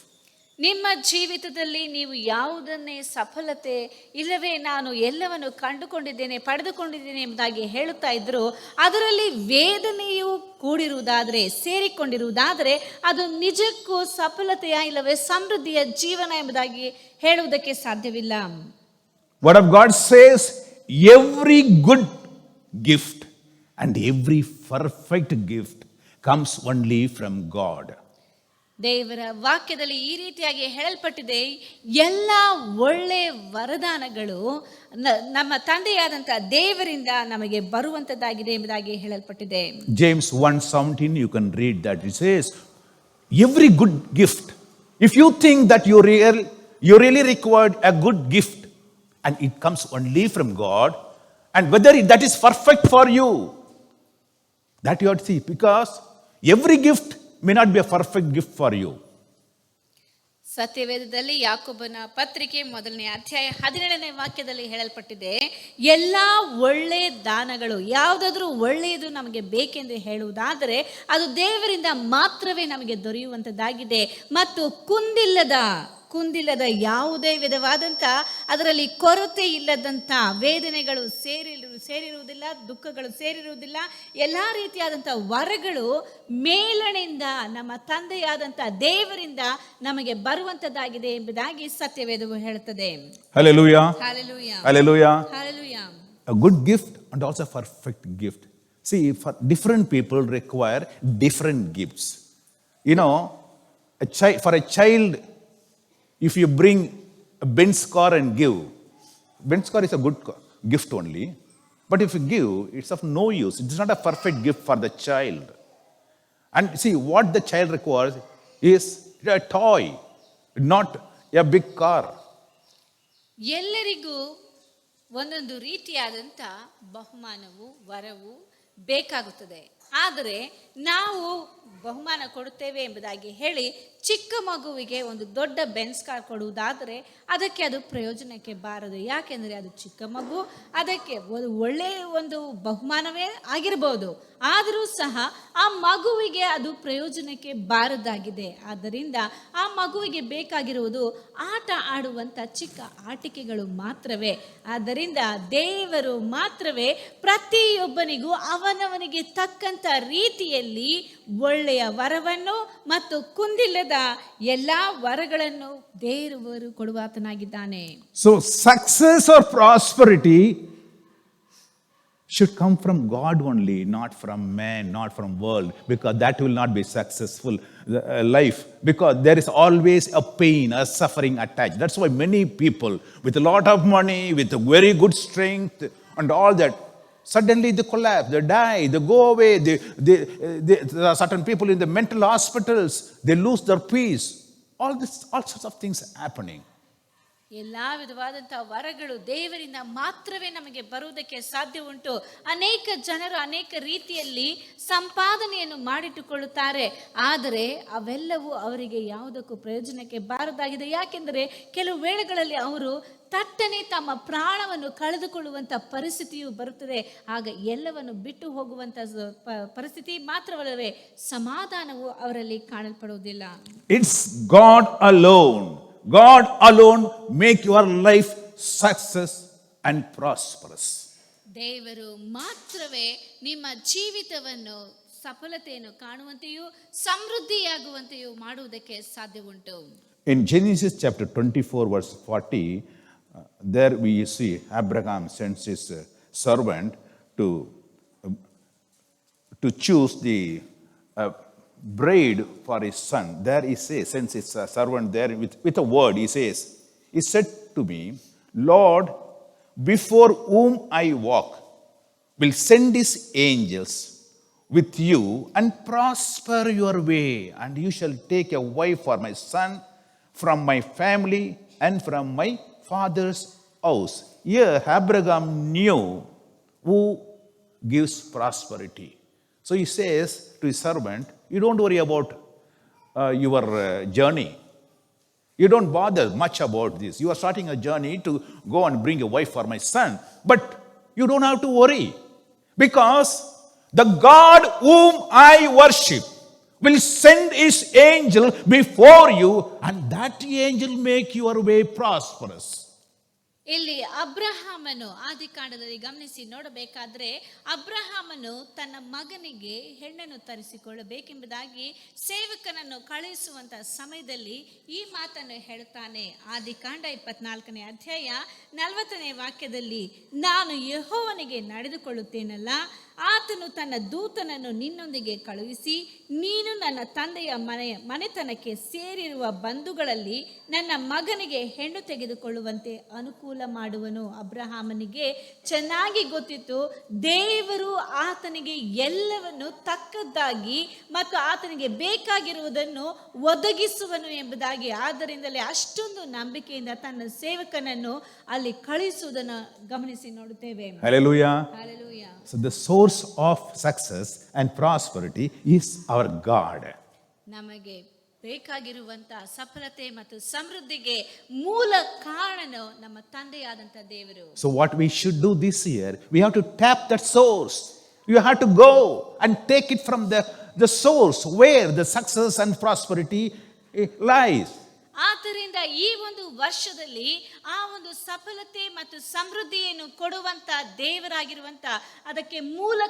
ನಿಮ್ಮ ಜೀವಿತದಲ್ಲಿ ನೀವು ಯಾವುದನ್ನೇ ಸಫಲತೆ ಇಲ್ಲವೇ ನಾನು ಎಲ್ಲವನ್ನು ಕಂಡುಕೊಂಡಿದ್ದೇನೆ, ಪಡೆದುಕೊಂಡಿದ್ದೇನೆ ಎಂಬುದಾಗಿ ಹೇಳುತ್ತಾ ಇದ್ರು, ಅದರಲ್ಲಿ ವೇದನೆಯು ಕೂಡಿರುವುದಾದರೆ, ಸೇರಿಕೊಂಡಿರುವುದಾದರೆ ಅದು ನಿಜಕ್ಕೂ ಸಫಲತೆಯ ಇಲ್ಲವೇ ಸಮೃದ್ಧಿಯ ಜೀವನ ಎಂಬುದಾಗಿ ಹೇಳುವುದಕ್ಕೆ ಸಾಧ್ಯವಿಲ್ಲ. Word of God says, every good gift and every perfect gift comes only from God. ದೇವರ ವಾಕ್ಯದಲ್ಲಿ ಈ ರೀತಿಯಾಗಿ ಹೇಳಲ್ಪಟ್ಟಿದೆ, ಎಲ್ಲ ಒಳ್ಳೆ ವರದಾನಗಳು ನಮ್ಮ ತಂದೆಯಾದಂಥ ದೇವರಿಂದ ನಮಗೆ ಬರುವಂತದ್ದಾಗಿದೆ ಎಂಬುದಾಗಿ ಹೇಳಲ್ಪಟ್ಟಿದೆ. James 1:17, you can read that. It says, every good gift. If you think that you really required a good gift and it comes only from God, and whether that is perfect for you, that you have to see, because every gift may not be a perfect gift for you. ಸತ್ಯವೇದದಲ್ಲಿ ಯಾಕೋಬನ ಪತ್ರಿಕೆ 1ನೇ ಅಧ್ಯಾಯ 17ನೇ ವಾಕ್ಯದಲ್ಲಿ ಹೇಳಲ್ಪಟ್ಟಿದೆ, ಎಲ್ಲ ಒಳ್ಳೆ ದಾನಗಳು, ಯಾವುದಾದ್ರೂ ಒಳ್ಳೆಯದು ನಮಗೆ ಬೇಕೆಂದು ಹೇಳುವುದಾದರೆ ಅದು ದೇವರಿಂದ ಮಾತ್ರವೇ ನಮಗೆ ದೊರೆಯುವಂಥದ್ದಾಗಿದೆ. ಮತ್ತು ಕುಂದಿಲ್ಲದ ಯಾವುದೇ ವಿಧವಾದಂಥ, ಅದರಲ್ಲಿ ಕೊರತೆ ಇಲ್ಲದಂಥ ವೇದನೆಗಳು ಸೇರಿರುವುದಿಲ್ಲ, ದುಃಖಗಳು ಸೇರಿರುವುದಿಲ್ಲ. ಎಲ್ಲ ರೀತಿಯಾದಂಥ ವರಗಳು ಮೇಲಣಿಂದ ನಮ್ಮ ತಂದೆಯಾದಂಥ ದೇವರಿಂದ ನಮಗೆ ಬರುವಂಥದ್ದಾಗಿದೆ ಎಂಬುದಾಗಿ ಸತ್ಯವೇದವು ಹೇಳುತ್ತದೆ. Hallelujah. Hallelujah. Hallelujah. Hallelujah. A good gift and also perfect gift. See, for different people require different gifts. You know, for a child, if you bring a Benz car and give, Benz car is a good gift only, but if you give, it's of no use. It's not a perfect gift for the child. And see, what the child requires is a toy, not a big car. ಎಲ್ಲರಿಗೂ ಒಂದೊಂದು ರೀತಿಯಾದಂಥ ಬಹುಮಾನವು, ವರವು ಬೇಕಾಗುತ್ತದೆ. ಆದರೆ ನಾವು ಬಹುಮಾನ ಕೊಡುತ್ತೇವೆ ಎಂಬುದಾಗಿ ಹೇಳಿ ಚಿಕ್ಕ ಮಗುವಿಗೆ ಒಂದು ದೊಡ್ಡ ಬೆನ್ಸ್ ಕಾರ್ ಕೊಡುವುದಾದರೆ ಅದಕ್ಕೆ ಅದು ಪ್ರಯೋಜನಕ್ಕೆ ಬಾರದು. ಯಾಕೆಂದರೆ ಅದು ಚಿಕ್ಕ ಮಗು, ಅದಕ್ಕೆ ಒಳ್ಳೆಯ ಒಂದು ಬಹುಮಾನವೇ ಆಗಿರ್ಬೋದು, ಆದರೂ ಸಹ ಆ ಮಗುವಿಗೆ ಅದು ಪ್ರಯೋಜನಕ್ಕೆ ಬಾರದಾಗಿದೆ. ಆದ್ದರಿಂದ ಆ ಮಗುವಿಗೆ ಬೇಕಾಗಿರುವುದು ಆಟ ಆಡುವಂಥ ಚಿಕ್ಕ ಆಟಿಕೆಗಳು ಮಾತ್ರವೇ. ಆದ್ದರಿಂದ ದೇವರು ಮಾತ್ರವೇ ಪ್ರತಿಯೊಬ್ಬನಿಗೂ ಅವನವನಿಗೆ ತಕ್ಕಂಥ ರೀತಿಯಲ್ಲಿ ಒಳ್ಳೆಯ ವರವನ್ನು ಮತ್ತು ಕುಂದಿಲ್ಲದ ಎಲ್ಲ ವರಗಳನ್ನು ದೇವರು ಕೊಡುವಾತನಾಗಿದ್ದಾನೆ. So success or prosperity should come from God only, not from man, not from world, because that will not be successful life, because there is always a pain, a suffering attached. That's why many people with a lot of money, with a very good strength and all that, suddenly they collapse, they die, they go away. There are certain people in the mental hospitals, they lose their peace. All sorts of things happening. ಎಲ್ಲ ವಿಧವಾದಂಥ ವರಗಳು ದೇವರಿಂದ ಮಾತ್ರವೇ ನಮಗೆ ಬರುವುದಕ್ಕೆ ಸಾಧ್ಯ ಉಂಟು. ಅನೇಕ ಜನರು ಅನೇಕ ರೀತಿಯಲ್ಲಿ ಸಂಪಾದನೆಯನ್ನು ಮಾಡಿಟ್ಟುಕೊಳ್ಳುತ್ತಾರೆ, ಆದರೆ ಅವೆಲ್ಲವೂ ಅವರಿಗೆ ಯಾವುದಕ್ಕೂ ಪ್ರಯೋಜನಕ್ಕೆ ಬಾರದಾಗಿದೆ. ಯಾಕೆಂದರೆ ಕೆಲವು ವೇಳೆಗಳಲ್ಲಿ ಅವರು ತಟ್ಟನೆ ತಮ್ಮ ಪ್ರಾಣವನ್ನು ಕಳೆದುಕೊಳ್ಳುವಂಥ ಪರಿಸ್ಥಿತಿಯು ಬರುತ್ತದೆ. ಆಗ ಎಲ್ಲವನ್ನು ಬಿಟ್ಟು ಹೋಗುವಂಥ ಪರಿಸ್ಥಿತಿ ಮಾತ್ರವಲ್ಲವೇ ಸಮಾಧಾನವು ಅವರಲ್ಲಿ ಕಾಣಲ್ಪಡುವುದಿಲ್ಲ. It's God alone. God alone make your life success and prosperous. ದೇವರು ಮಾತ್ರವೇ ನಿಮ್ಮ ಜೀವಿತವನ್ನು ಸಫಲತೆಯನ್ನು ಕಾಣುವಂತೆಯೂ ಸಮೃದ್ಧಿಯಾಗುವಂತೆಯೂ ಮಾಡುವುದಕ್ಕೆ ಸಾಧ್ಯ ಉಂಟು. In Genesis chapter 24 verse 40, there we see Abraham sends his servant to choose the bride for his son. There he says, sends his servant there with a word. He says, he said to me, Lord, before whom I walk, will send his angels with you and prosper your way, and you shall take a wife for my son from my family and from my father's house. Here Abraham knew who gives prosperity. So he says to his servant, you don't worry about your journey. You don't bother much about this. You are starting a journey to go and bring a wife for my son. But you don't have to worry, because the God whom I worship will send his angel before you, and that angel make your way prosperous. ಇಲ್ಲಿ ಅಬ್ರಹಾಮನು ಆದಿಕಾಂಡದಲ್ಲಿ ಗಮನಿಸಿ ನೋಡಬೇಕಾದ್ರೆ, ಅಬ್ರಹಾಮನು ತನ್ನ ಮಗನಿಗೆ ಹೆಣ್ಣನ್ನು ತರಿಸಿಕೊಳ್ಳಬೇಕೆಂಬುದಾಗಿ ಸೇವಕನನ್ನು ಕಳುಹಿಸುವಂತ ಸಮಯದಲ್ಲಿ ಈ ಮಾತನ್ನು ಹೇಳುತ್ತಾನೆ. ಆದಿಕಾಂಡ 24ನೇ ಅಧ್ಯಾಯ 40ನೇ ವಾಕ್ಯದಲ್ಲಿ, ನಾನು ಯೆಹೋವನಿಗೆ ನಡೆದುಕೊಳ್ಳುತ್ತೇನಲ್ಲ, ಆತನು ತನ್ನ ದೂತನನ್ನು ನಿನ್ನೊಂದಿಗೆ ಕಳುಹಿಸಿ ನೀನು ನನ್ನ ತಂದೆಯ ಮನೆತನಕ್ಕೆ ಸೇರಿರುವ ಬಂಧುಗಳಲ್ಲಿ ನನ್ನ ಮಗನಿಗೆ ಹೆಣ್ಣು ತೆಗೆದುಕೊಳ್ಳುವಂತೆ ಅನುಕೂಲ ಮಾಡುವನು. ಅಬ್ರಹಾಮನಿಗೆ ಚೆನ್ನಾಗಿ ಗೊತ್ತಿತ್ತು, ದೇವರು ಆತನಿಗೆ ಎಲ್ಲವನ್ನು ತಕ್ಕದ್ದಾಗಿ ಮತ್ತು ಆತನಿಗೆ ಬೇಕಾಗಿರುವುದನ್ನು ಒದಗಿಸುವನು ಎಂಬುದಾಗಿ. ಆದ್ದರಿಂದಲೇ ಅಷ್ಟೊಂದು ನಂಬಿಕೆಯಿಂದ ತನ್ನ ಸೇವಕನನ್ನು ಅಲ್ಲಿ ಕಳುಹಿಸುವುದನ್ನು ಗಮನಿಸಿ ನೋಡುತ್ತೇವೆ. Hallelujah. Hallelujah. So the source of success and prosperity is our God. ನಮಗೆ ಬೇಕಾಗಿರುವಂತ ಸಫಲತೆ ಮತ್ತು ಸಮೃದ್ಧಿಗೆ ಮೂಲ ಕಾರಣನು ನಮ್ಮ ತಂದೆಯಾದಂತ ದೇವರು. So what we should do this year, we have to tap that source. You have to go and take it from the source where the success and prosperity lies. ಆದ್ದರಿಂದ ಈ ಒಂದು ವರ್ಷದಲ್ಲಿ ಆ ಒಂದು ಸಫಲತೆ ಮತ್ತು ಸಮೃದ್ಧಿಯನ್ನು ಕೊಡುವಂತ ದೇವರಾಗಿರುವಂತ ಅದಕ್ಕೆ ಮೂಲ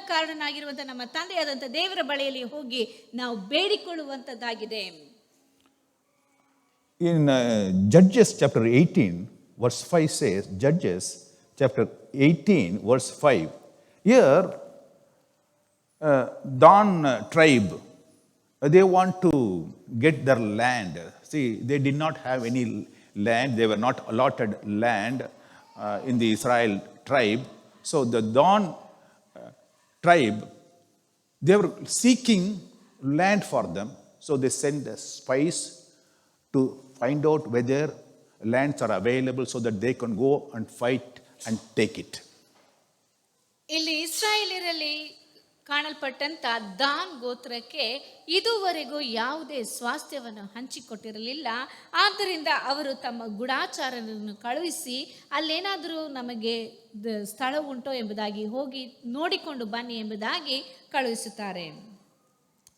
ಕಾರಣನಾಗಿರುವಂತ ನಮ್ಮ ತಂದೆಯಾದಂತ ದೇವರ ಬಳಿಯಲ್ಲಿ ಹೋಗಿ ನಾವು ಬೇಡಿಕೊಳ್ಳುವಂತದ್ದಾಗಿದೆ. In Judges chapter 18 verse 5 says, Judges chapter 18 verse 5, here Dan tribe, they want to get their land. See, they did not have any land. They were not allotted land in the Israel tribe. So the Dan tribe, they were seeking land for them. So they sent the spies to find out whether lands are available so that they can go and fight and take it. ಇಲ್ಲಿ ಇಸ್ರಾಯೇಲರಲ್ಲಿ ಕಾಣಲ್ಪಟ್ಟಂತ than ಗೋತ್ರಕ್ಕೆ ಇದುವರೆಗೂ ಯಾವುದೇ ಸ್ವಾಸ್ಥ್ಯವನ್ನು ಹಂಚಿಕೊಟ್ಟಿರಲಿಲ್ಲ. ಆದ್ದರಿಂದ ಅವರು ತಮ್ಮ ಗುಡಾಚಾರರನ್ನು ಕಳುಹಿಸಿ ಅಲ್ಲೇನಾದರೂ ನಮಗೆ ಸ್ಥಳ ಉಂಟೋ ಎಂಬುದಾಗಿ ಹೋಗಿ ನೋಡಿಕೊಂಡು ಬನ್ನಿ ಎಂಬುದಾಗಿ ಕಳುಹಿಸುತ್ತಾರೆ.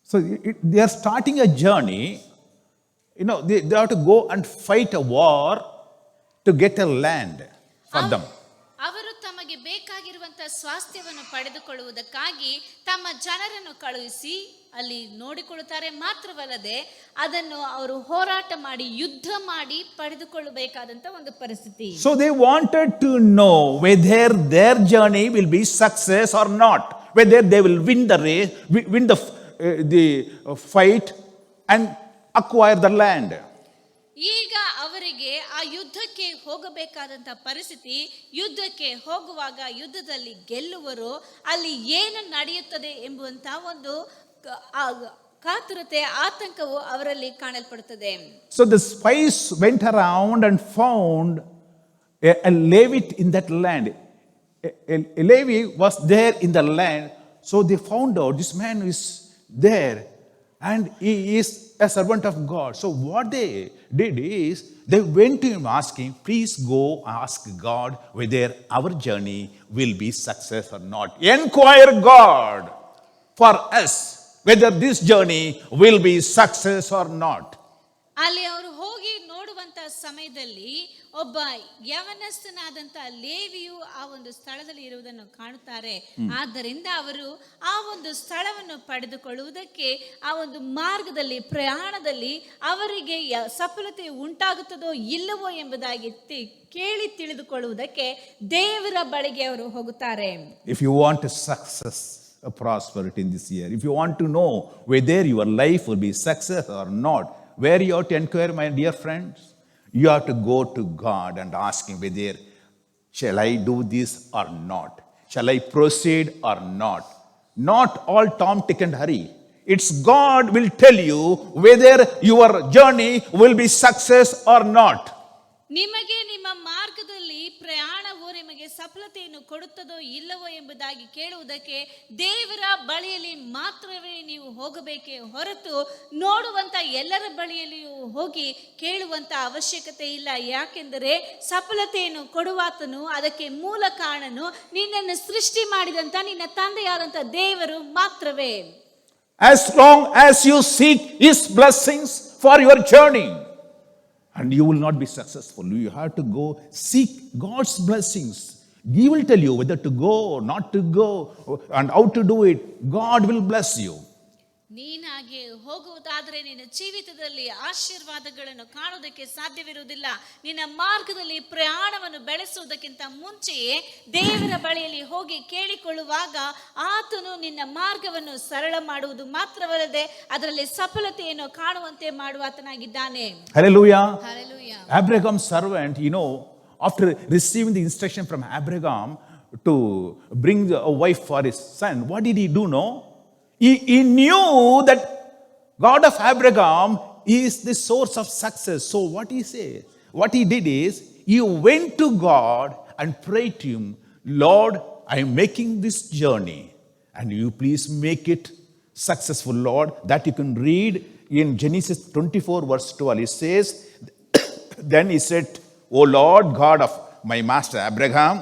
So they are starting a journey. They have to go and fight a war to get a land for them. ಅವರು ತಮಗೆ ಬೇಕಾಗಿರುವಂತಹ ಸ್ವಾಸ್ಥ್ಯವನ್ನು ಪಡೆದುಕೊಳ್ಳುವುದಕ್ಕಾಗಿ ತಮ್ಮ ಜನರನ್ನು ಕಳುಹಿಸಿ ಅಲ್ಲಿ ನೋಡಿಕೊಳ್ಳುತ್ತಾರೆ. ಮಾತ್ರವಲ್ಲದೆ ಅದನ್ನು ಅವರು ಹೋರಾಟ ಮಾಡಿ ಯುದ್ಧ ಮಾಡಿ ಪಡೆದುಕೊಳ್ಳಬೇಕಾದಂತ ಒಂದು ಪರಿಸ್ಥಿತಿ. So they wanted to know whether their journey will be success or not, whether they will win the race, win the fight and acquire the land. ಈಗ ಅವರಿಗೆ ಆ ಯುದ್ಧಕ್ಕೆ ಹೋಗಬೇಕಾದಂತ ಪರಿಸ್ಥಿತಿ, ಯುದ್ಧಕ್ಕೆ ಹೋಗುವಾಗ ಯುದ್ಧದಲ್ಲಿ ಗೆಲ್ಲುವರು, ಅಲ್ಲಿ ಏನು ನಡೆಯುತ್ತದೆ ಎಂಬುವಂತ ಒಂದು ಕಾತುರತೆ ಆತಂಕವು ಅವರಲ್ಲಿ ಕಾಣಲ್ಪಡುತ್ತದೆ. So the spies went around and found a Levite in that land. A Levi was there in the land. So they found out this man is there and he is a servant of God. So what they did is they went to him asking, please go ask God whether our journey will be success or not. Inquire God for us whether this journey will be success or not. ಅಲ್ಲಿ ಅವರು ಹೋಗಿ ನೋಡುವಂತ ಸಮಯದಲ್ಲಿ ಒಬ್ಬ ಯವನಸ್ಥನಾದಂತ ಲೇವಿಯು ಆ ಒಂದು ಸ್ಥಳದಲ್ಲಿ ಇರುವುದನ್ನು ಕಾಣುತ್ತಾರೆ. ಆದ್ದರಿಂದ ಅವರು ಆ ಒಂದು ಸ್ಥಳವನ್ನು ಪಡೆದುಕೊಳ್ಳುವುದಕ್ಕೆ ಆ ಒಂದು ಮಾರ್ಗದಲ್ಲಿ ಪ್ರಯಾಣದಲ್ಲಿ ಅವರಿಗೆ ಸಫಲತೆ ಉಂಟಾಗುತ್ತದೋ ಇಲ್ಲವೋ ಎಂಬುದಾಗಿ ಕೇಳಿ ತಿಳಿದುಕೊಳ್ಳುವುದಕ್ಕೆ ದೇವರ ಬಳಿಗೆ ಅವರು ಹೋಗುತ್ತಾರೆ. If you want a success, a prosperity in this year, if you want to know whether your life will be success or not, where you have to inquire, my dear friends, you have to go to God and ask him whether shall I do this or not, shall I proceed or not. Not all Tom, Dick and Harry. It's God will tell you whether your journey will be success or not. ನಿಮಗೆ ನಿಮ್ಮ ಮಾರ್ಗದಲ್ಲಿ ಪ್ರಯಾಣವು ನಿಮಗೆ ಸಫಲತೆಯನ್ನು ಕೊಡುತ್ತದೋ ಇಲ್ಲವೋ ಎಂಬುದಾಗಿ ಕೇಳುವುದಕ್ಕೆ ದೇವರ ಬಳಿಯಲ್ಲಿ ಮಾತ್ರವೇ ನೀವು ಹೋಗಬೇಕೇ ಹೊರತು ನೋಡುವಂತ ಎಲ್ಲರ ಬಳಿಯಲ್ಲಿಯೂ ಹೋಗಿ ಕೇಳುವಂತ ಅವಶ್ಯಕತೆ ಇಲ್ಲ. ಯಾಕೆಂದರೆ ಸಫಲತೆಯನ್ನು ಕೊಡುವಾತನು, ಅದಕ್ಕೆ ಮೂಲ ಕಾರಣನು ನಿನ್ನನ್ನು ಸೃಷ್ಟಿ ಮಾಡಿದಂತ ನಿನ್ನ ತಂದೆಯಾದಂತ ದೇವರು ಮಾತ್ರವೇ. As long as you seek his blessings for your journey, and you will not be successful. You have to go seek God's blessings. He will tell you whether to go or not to go and how to do it. God will bless you. ನೀನಾಗೆ ಹೋಗುವುದಾದರೆ ನಿನ್ನ ಜೀವಿತದಲ್ಲಿ ಆಶೀರ್ವಾದಗಳನ್ನು ಕಾಣುವುದಕ್ಕೆ ಸಾಧ್ಯವಿರುವುದಿಲ್ಲ. ನಿನ್ನ ಮಾರ್ಗದಲ್ಲಿ ಪ್ರಯಾಣವನ್ನು ಬೆಳೆಸುವುದಕ್ಕಿಂತ ಮುಂಚೆಯೇ ದೇವರ ಬಳಿಯಲ್ಲಿ ಹೋಗಿ ಕೇಳಿಕೊಳ್ಳುವಾಗ ಆತನು ನಿನ್ನ ಮಾರ್ಗವನ್ನು ಸರಳ ಮಾಡುವುದು ಮಾತ್ರವಲ್ಲದೆ ಅದರಲ್ಲಿ ಸಫಲತೆಯನ್ನು ಕಾಣುವಂತೆ ಮಾಡುವಾತನಾಗಿದ್ದಾನೆ. Hallelujah. Hallelujah. Abraham's servant, after receiving the instruction from Abraham to bring a wife for his son, what did he do? He knew that God of Abraham is the source of success. So what he did is, he went to God and prayed to him, Lord, I am making this journey and you please make it successful, Lord, that you can read in Genesis 24, verse 12. It says, then he said, O Lord, God of my master Abraham,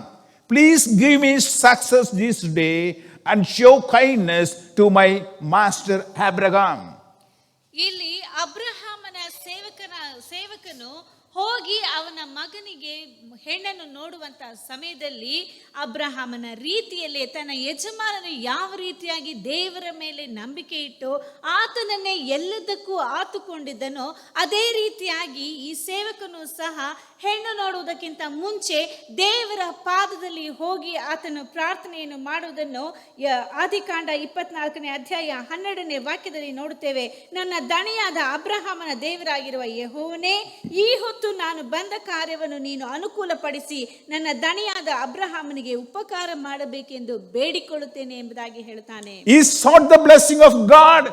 please give me success this day and show kindness to my master Abraham. ಇಲ್ಲಿ ಅಬ್ರಹಾಮನ ಸೇವಕನು ಹೋಗಿ ಅವನ ಮಗನಿಗೆ ಹೆಣ್ಣನ್ನು ನೋಡುವಂತ ಸಮಯದಲ್ಲಿ ಅಬ್ರಹಾಮನ ರೀತಿಯಲ್ಲಿ ತನ್ನ ಯಜಮಾನನು ಯಾವ ರೀತಿಯಾಗಿ ದೇವರ ಮೇಲೆ ನಂಬಿಕೆ ಇಟ್ಟು ಆತನನ್ನೇ ಎಲ್ಲದಕ್ಕೂ ಆತುಕೊಂಡಿದ್ದನೋ ಅದೇ ರೀತಿಯಾಗಿ ಈ ಸೇವಕನು ಸಹ ಹೆಣ್ಣು ನೋಡುವುದಕ್ಕಿಂತ ಮುಂಚೆ ದೇವರ ಪಾದದಲ್ಲಿ ಹೋಗಿ ಆತನು ಪ್ರಾರ್ಥನೆಯನ್ನು ಮಾಡುವುದನ್ನು ಆದಿಕಾಂಡ 24ನೇ ಅಧ್ಯಾಯ 12ನೇ ವಾಕ್ಯದಲ್ಲಿ ನೋಡುತ್ತೇವೆ. ನನ್ನ ದಣಿಯಾದ ಅಬ್ರಹಾಮನ ದೇವರಾಗಿರುವ ಯೆಹೋವನೇ, ಈ ಹೊತ್ತು ನಾನು ಬಂದ ಕಾರ್ಯವನ್ನು ನೀನು ಅನುಕೂಲಪಡಿಸಿ ನನ್ನ ದಣಿಯಾದ ಅಬ್ರಹಾಮನಿಗೆ ಉಪಕಾರ ಮಾಡಬೇಕೆಂದು ಬೇಡಿಕೊಳ್ಳುತ್ತೇನೆ ಎಂಬುದಾಗಿ ಹೇಳ್ತಾನೆ. He sought the blessing of God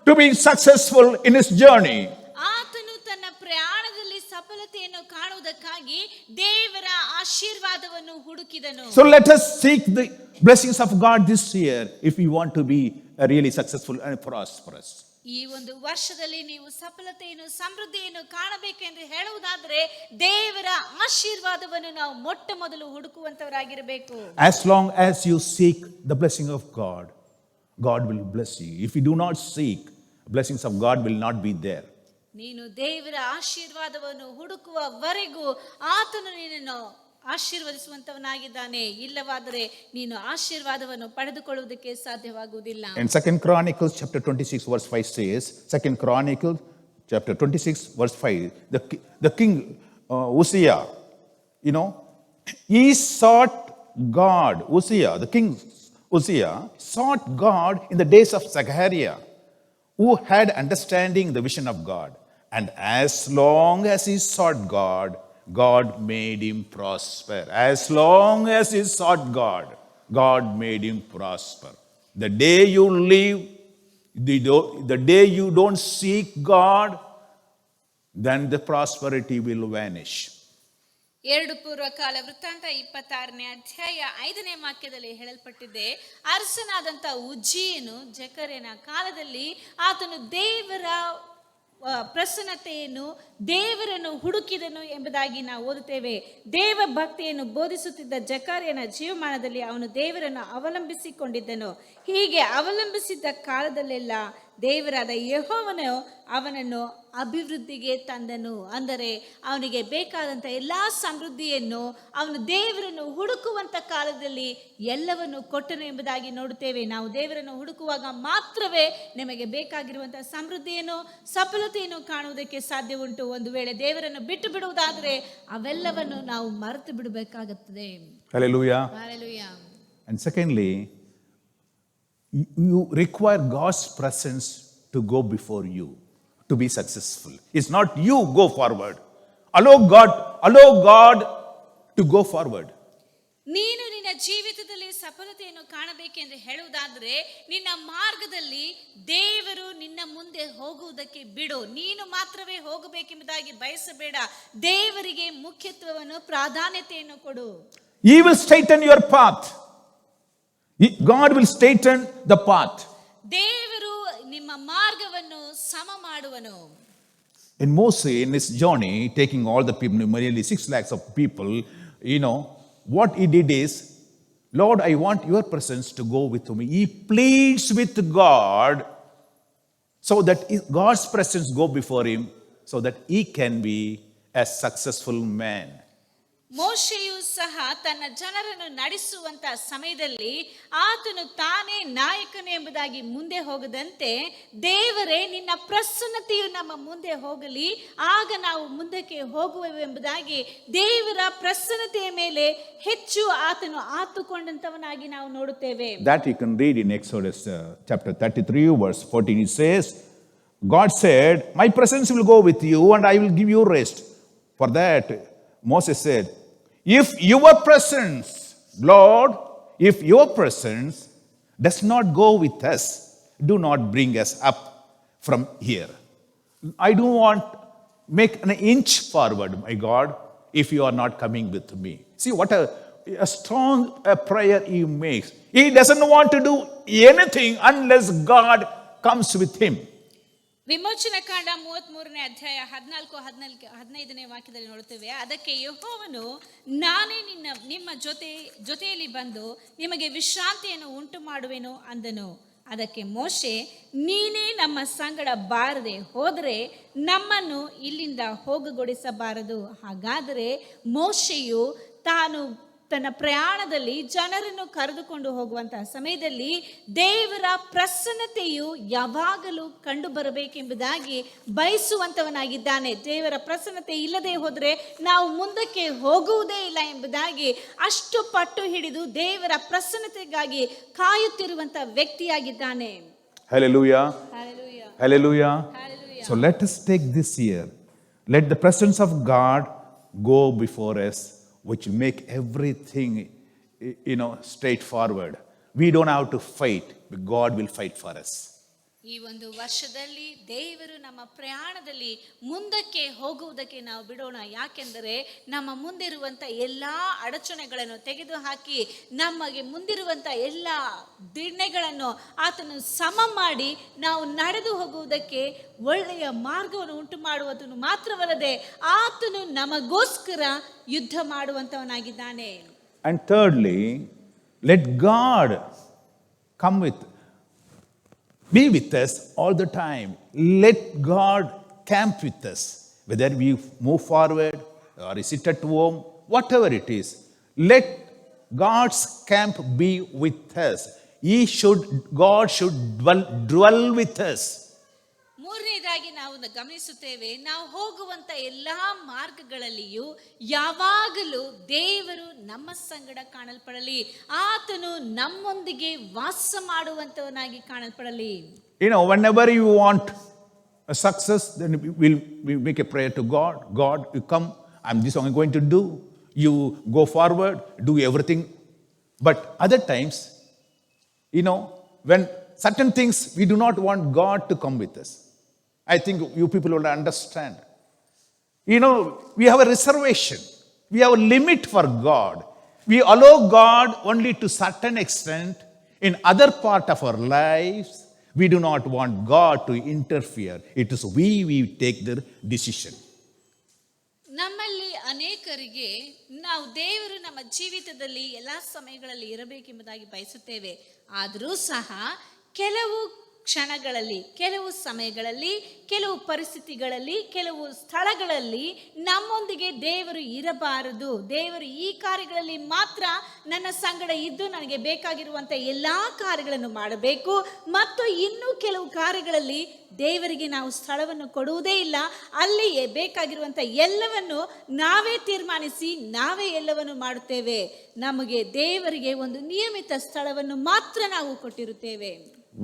to be successful in his journey. ಆತನು ತನ್ನ ಪ್ರಯಾಣದಲ್ಲಿ ಸಫಲತೆಯನ್ನು ಕಾಣುವುದಕ್ಕಾಗಿ ದೇವರ ಆಶೀರ್ವಾದವನ್ನು ಹುಡುಕಿದನು. So let us seek the blessings of God this year if we want to be really successful and prosperous. ಈ ಒಂದು ವರ್ಷದಲ್ಲಿ ನೀವು ಸಫಲತೆಯನ್ನು ಸಮೃದ್ಧಿಯನ್ನು ಕಾಣಬೇಕೆಂದು ಹೇಳುವುದಾದರೆ ದೇವರ ಆಶೀರ್ವಾದವನ್ನು ನಾವು ಮೊಟ್ಟ ಮೊದಲು ಹುಡುಕುವಂತವರಾಗಿರಬೇಕು. As long as you seek the blessing of God, God will bless you. If you do not seek, blessings of God will not be there. ನೀನು ದೇವರ ಆಶೀರ್ವಾದವನ್ನು ಹುಡುಕುವವರೆಗೂ ಆತನು ನಿನ್ನನ್ನು ಆಶೀರ್ವದಿಸುವಂತವನಾಗಿದ್ದಾನೆ. ಇಲ್ಲವಾದರೆ ನೀನು ಆಶೀರ್ವಾದವನ್ನು ಪಡೆದುಕೊಳ್ಳುವುದಕ್ಕೆ ಸಾಧ್ಯವಾಗುವುದಿಲ್ಲ. And 2 Chronicles chapter 26 verse 5 says, 2 Chronicles chapter 26 verse 5, the king Uzziah, he sought God. Uzziah, the king Uzziah sought God in the days of Zechariah, who had understanding the vision of God. And as long as he sought God, God made him prosper. As long as he sought God, God made him prosper. The day you leave, the day you don't seek God, then the prosperity will vanish. 2 ಪೂರ್ವಕಾಲ ವೃತ್ತಾಂತ 26ನೇ ಅಧ್ಯಾಯ 5ನೇ ವಾಕ್ಯದಲ್ಲಿ ಹೇಳಲ್ಪಟ್ಟಿದೆ, ಅರಸನಾದಂಥ ಉಜ್ಜೀಯನು ಜಕರ್ಯನ ಕಾಲದಲ್ಲಿ ಆತನು ದೇವರ ಪ್ರಸನ್ನತೆಯನ್ನು ದೇವರನ್ನು ಹುಡುಕಿದನು ಎಂಬುದಾಗಿ ನಾವು ಓದುತ್ತೇವೆ. ದೇವ ಭಕ್ತಿಯನ್ನು ಬೋಧಿಸುತ್ತಿದ್ದ ಜಕರ್ಯನ ಜೀವಮಾನದಲ್ಲಿ ಅವನು ದೇವರನ್ನು ಅವಲಂಬಿಸಿಕೊಂಡಿದ್ದನು. ಹೀಗೆ ಅವಲಂಬಿಸಿದ್ದ ಕಾಲದಲ್ಲೆಲ್ಲ ದೇವರಾದ ಯೆಹೋವನು ಅವನನ್ನು ಅಭಿವೃದ್ಧಿಗೆ ತಂದನು. ಅಂದರೆ ಅವನಿಗೆ ಬೇಕಾದಂಥ ಎಲ್ಲ ಸಮೃದ್ಧಿಯನ್ನು ಅವನು ದೇವರನ್ನು ಹುಡುಕುವಂಥ ಕಾಲದಲ್ಲಿ ಎಲ್ಲವನ್ನು ಕೊಟ್ಟನು ಎಂಬುದಾಗಿ ನೋಡುತ್ತೇವೆ. ನಾವು ದೇವರನ್ನು ಹುಡುಕುವಾಗ ಮಾತ್ರವೇ ನಮಗೆ ಬೇಕಾಗಿರುವಂಥ ಸಮೃದ್ಧಿಯನ್ನು ಸಫಲತೆಯನ್ನು ಕಾಣುವುದಕ್ಕೆ ಸಾಧ್ಯ ಉಂಟು. ಒಂದು ವೇಳೆ ದೇವರನ್ನು ಬಿಟ್ಟು ಬಿಡುವುದಾದರೆ ಅವೆಲ್ಲವನ್ನು ನಾವು ಮರೆತು ಬಿಡಬೇಕಾಗುತ್ತದೆ. Hallelujah. Hallelujah. And secondly, you require God's presence to go before you to be successful. It's not you go forward. Allow God to go forward. ನೀನು ನಿನ್ನ ಜೀವಿತದಲ್ಲಿ ಸಫಲತೆಯನ್ನು ಕಾಣಬೇಕೆಂದು ಹೇಳುವುದಾದರೆ ನಿನ್ನ ಮಾರ್ಗದಲ್ಲಿ ದೇವರು ನಿನ್ನ ಮುಂದೆ ಹೋಗುವುದಕ್ಕೆ ಬಿಡು. ನೀನು ಮಾತ್ರವೇ ಹೋಗಬೇಕೆಂಬುದಾಗಿ ಬಯಸಬೇಡ. ದೇವರಿಗೆ ಮುಖ್ಯತ್ವವನ್ನು ಪ್ರಾಧಾನ್ಯತೆಯನ್ನು ಕೊಡು. He will straighten your path. God will straighten the path. ದೇವರು ನಿಮ್ಮ ಮಾರ್ಗವನ್ನು ಸಮ ಮಾಡುವನು. In Moses, in his journey, taking all the people, nearly 6 lakhs of people, what he did is, Lord, I want your presence to go with me. He pleads with God so that God's presence go before him so that he can be a successful man. ಮೋಶೆಯು ಸಹ ತನ್ನ ಜನರನ್ನು ನಡೆಸುವಂತ ಸಮಯದಲ್ಲಿ ಆತನು ತಾನೇ ನಾಯಕನು ಎಂಬುದಾಗಿ ಮುಂದೆ ಹೋಗದಂತೆ ದೇವರೇ ನಿನ್ನ ಪ್ರಸನ್ನತೆಯು ನಮ್ಮ ಮುಂದೆ ಹೋಗಲಿ, ಆಗ ನಾವು ಮುಂದಕ್ಕೆ ಹೋಗುವೆವೆಂಬುದಾಗಿ ದೇವರ ಪ್ರಸನ್ನತೆಯ ಮೇಲೆ ಹೆಚ್ಚು ಆತನು ಆತುಕೊಂಡಂತವನಾಗಿ ನಾವು ನೋಡುತ್ತೇವೆ. That you can read in Exodus chapter 33 verse 14. It says, God said, my presence will go with you and I will give you rest. For that Moses said, if your presence, Lord, if your presence does not go with us, do not bring us up from here. I don't want make an inch forward, my God, if you are not coming with me. See what a strong prayer he makes. He doesn't want to do anything unless God comes with him. ವಿಮೋಚನಾ ಕಾಂಡ 33ನೇ ಅಧ್ಯಾಯ 14-15ನೇ ವಾಕ್ಯದಲ್ಲಿ ನೋಡುತ್ತೇವೆ. ಅದಕ್ಕೆ ಯೆಹೋವನು ನಾನೇ ನಿಮ್ಮ ಜೊತೆಯಲ್ಲಿ ಬಂದು ನಿಮಗೆ ವಿಶ್ರಾಂತಿಯನ್ನು ಉಂಟು ಮಾಡುವೆನು ಅಂದನು. ಅದಕ್ಕೆ ಮೋಶೆ, ನೀನೇ ನಮ್ಮ ಸಂಗಡ ಬಾರದೆ ಹೋದರೆ ನಮ್ಮನ್ನು ಇಲ್ಲಿಂದ ಹೋಗಗೊಡಿಸಬಾರದು. ಹಾಗಾದರೆ ಮೋಶೆಯು ತಾನು ತನ್ನ ಪ್ರಯಾಣದಲ್ಲಿ ಜನರನ್ನು ಕರೆದುಕೊಂಡು ಹೋಗುವಂತಹ ಸಮಯದಲ್ಲಿ ದೇವರ ಪ್ರಸನ್ನತೆಯು ಯಾವಾಗಲೂ ಕಂಡು ಬರಬೇಕೆಂಬುದಾಗಿ ಬಯಸುವಂತವನಾಗಿದ್ದಾನೆ. ದೇವರ ಪ್ರಸನ್ನತೆ ಇಲ್ಲದೆ ಹೋದರೆ ನಾವು ಮುಂದಕ್ಕೆ ಹೋಗುವುದೇ ಇಲ್ಲ ಎಂಬುದಾಗಿ ಅಷ್ಟು ಪಟ್ಟು ಹಿಡಿದು ದೇವರ ಪ್ರಸನ್ನತೆಗಾಗಿ ಕಾಯುತ್ತಿರುವಂತ ವ್ಯಕ್ತಿಯಾಗಿದ್ದಾನೆ. Hallelujah. Hallelujah. Hallelujah. Hallelujah. So let us take this year. Let the presence of God go before us, which make everything, straightforward. We don't have to fight, but God will fight for us. ಈ ಒಂದು ವರ್ಷದಲ್ಲಿ ದೇವರು ನಮ್ಮ ಪ್ರಯಾಣದಲ್ಲಿ ಮುಂದಕ್ಕೆ ಹೋಗುವುದಕ್ಕೆ ನಾವು ಬಿಡೋಣ. ಯಾಕೆಂದರೆ ನಮ್ಮ ಮುಂದಿರುವಂಥ ಎಲ್ಲ ಅಡಚಣೆಗಳನ್ನು ತೆಗೆದುಹಾಕಿ ನಮಗೆ ಮುಂದಿರುವಂಥ ಎಲ್ಲ ದಿಣ್ಣೆಗಳನ್ನು ಆತನು ಸಮ ಮಾಡಿ ನಾವು ನಡೆದು ಹೋಗುವುದಕ್ಕೆ ಒಳ್ಳೆಯ ಮಾರ್ಗವನ್ನು ಉಂಟು ಮಾಡುವುದನ್ನು ಮಾತ್ರವಲ್ಲದೆ ಆತನು ನಮಗೋಸ್ಕರ ಯುದ್ಧ ಮಾಡುವಂಥವನಾಗಿದ್ದಾನೆ. And thirdly, let God be with us all the time. Let God camp with us. Whether we move forward or sit at home, whatever it is, let God's camp be with us. God should dwell with us. ಮೂರನೇದಾಗಿ ನಾವು ಗಮನಿಸುತ್ತೇವೆ, ನಾವು ಹೋಗುವಂತ ಎಲ್ಲಾ ಮಾರ್ಗಗಳಲ್ಲಿಯೂ ಯಾವಾಗಲೂ ದೇವರು ನಮ್ಮ ಸಂಗಡ ಕಾಣಲ್ಪಡಲಿ, ಆತನು ನಮ್ಮೊಂದಿಗೆ ವಾಸ ಮಾಡುವಂತವನಾಗಿ ಕಾಣಲ್ಪಡಲಿ. Whenever you want a success, then we make a prayer to God. God, you come, this I'm going to do. You go forward, do everything. But other times, when certain things we do not want God to come with us. I think you people will understand. We have a reservation. We have a limit for God. We allow God only to certain extent. In other part of our lives, we do not want God to interfere. It is we take the decision. ನಮ್ಮಲ್ಲಿ ಅನೇಕರಿಗೆ ನಾವು ದೇವರು ನಮ್ಮ ಜೀವಿತದಲ್ಲಿ ಎಲ್ಲ ಸಮಯಗಳಲ್ಲಿ ಇರಬೇಕೆಂಬುದಾಗಿ ಬಯಸುತ್ತೇವೆ. ಆದರೂ ಸಹ ಕೆಲವು ಕ್ಷಣಗಳಲ್ಲಿ, ಕೆಲವು ಸಮಯಗಳಲ್ಲಿ, ಕೆಲವು ಪರಿಸ್ಥಿತಿಗಳಲ್ಲಿ, ಕೆಲವು ಸ್ಥಳಗಳಲ್ಲಿ ನಮ್ಮೊಂದಿಗೆ ದೇವರು ಇರಬಾರದು. ದೇವರು ಈ ಕಾರ್ಯಗಳಲ್ಲಿ ಮಾತ್ರ ನನ್ನ ಸಂಗಡ ಇದ್ದು ನನಗೆ ಬೇಕಾಗಿರುವಂಥ ಎಲ್ಲ ಕಾರ್ಯಗಳನ್ನು ಮಾಡಬೇಕು, ಮತ್ತು ಇನ್ನೂ ಕೆಲವು ಕಾರ್ಯಗಳಲ್ಲಿ ದೇವರಿಗೆ ನಾವು ಸ್ಥಳವನ್ನು ಕೊಡುವುದೇ ಇಲ್ಲ. ಅಲ್ಲಿಯೇ ಬೇಕಾಗಿರುವಂಥ ಎಲ್ಲವನ್ನು ನಾವೇ ತೀರ್ಮಾನಿಸಿ ನಾವೇ ಎಲ್ಲವನ್ನು ಮಾಡುತ್ತೇವೆ. ನಮಗೆ ದೇವರಿಗೆ ಒಂದು ನಿಯಮಿತ ಸ್ಥಳವನ್ನು ಮಾತ್ರ ನಾವು ಕೊಟ್ಟಿರುತ್ತೇವೆ.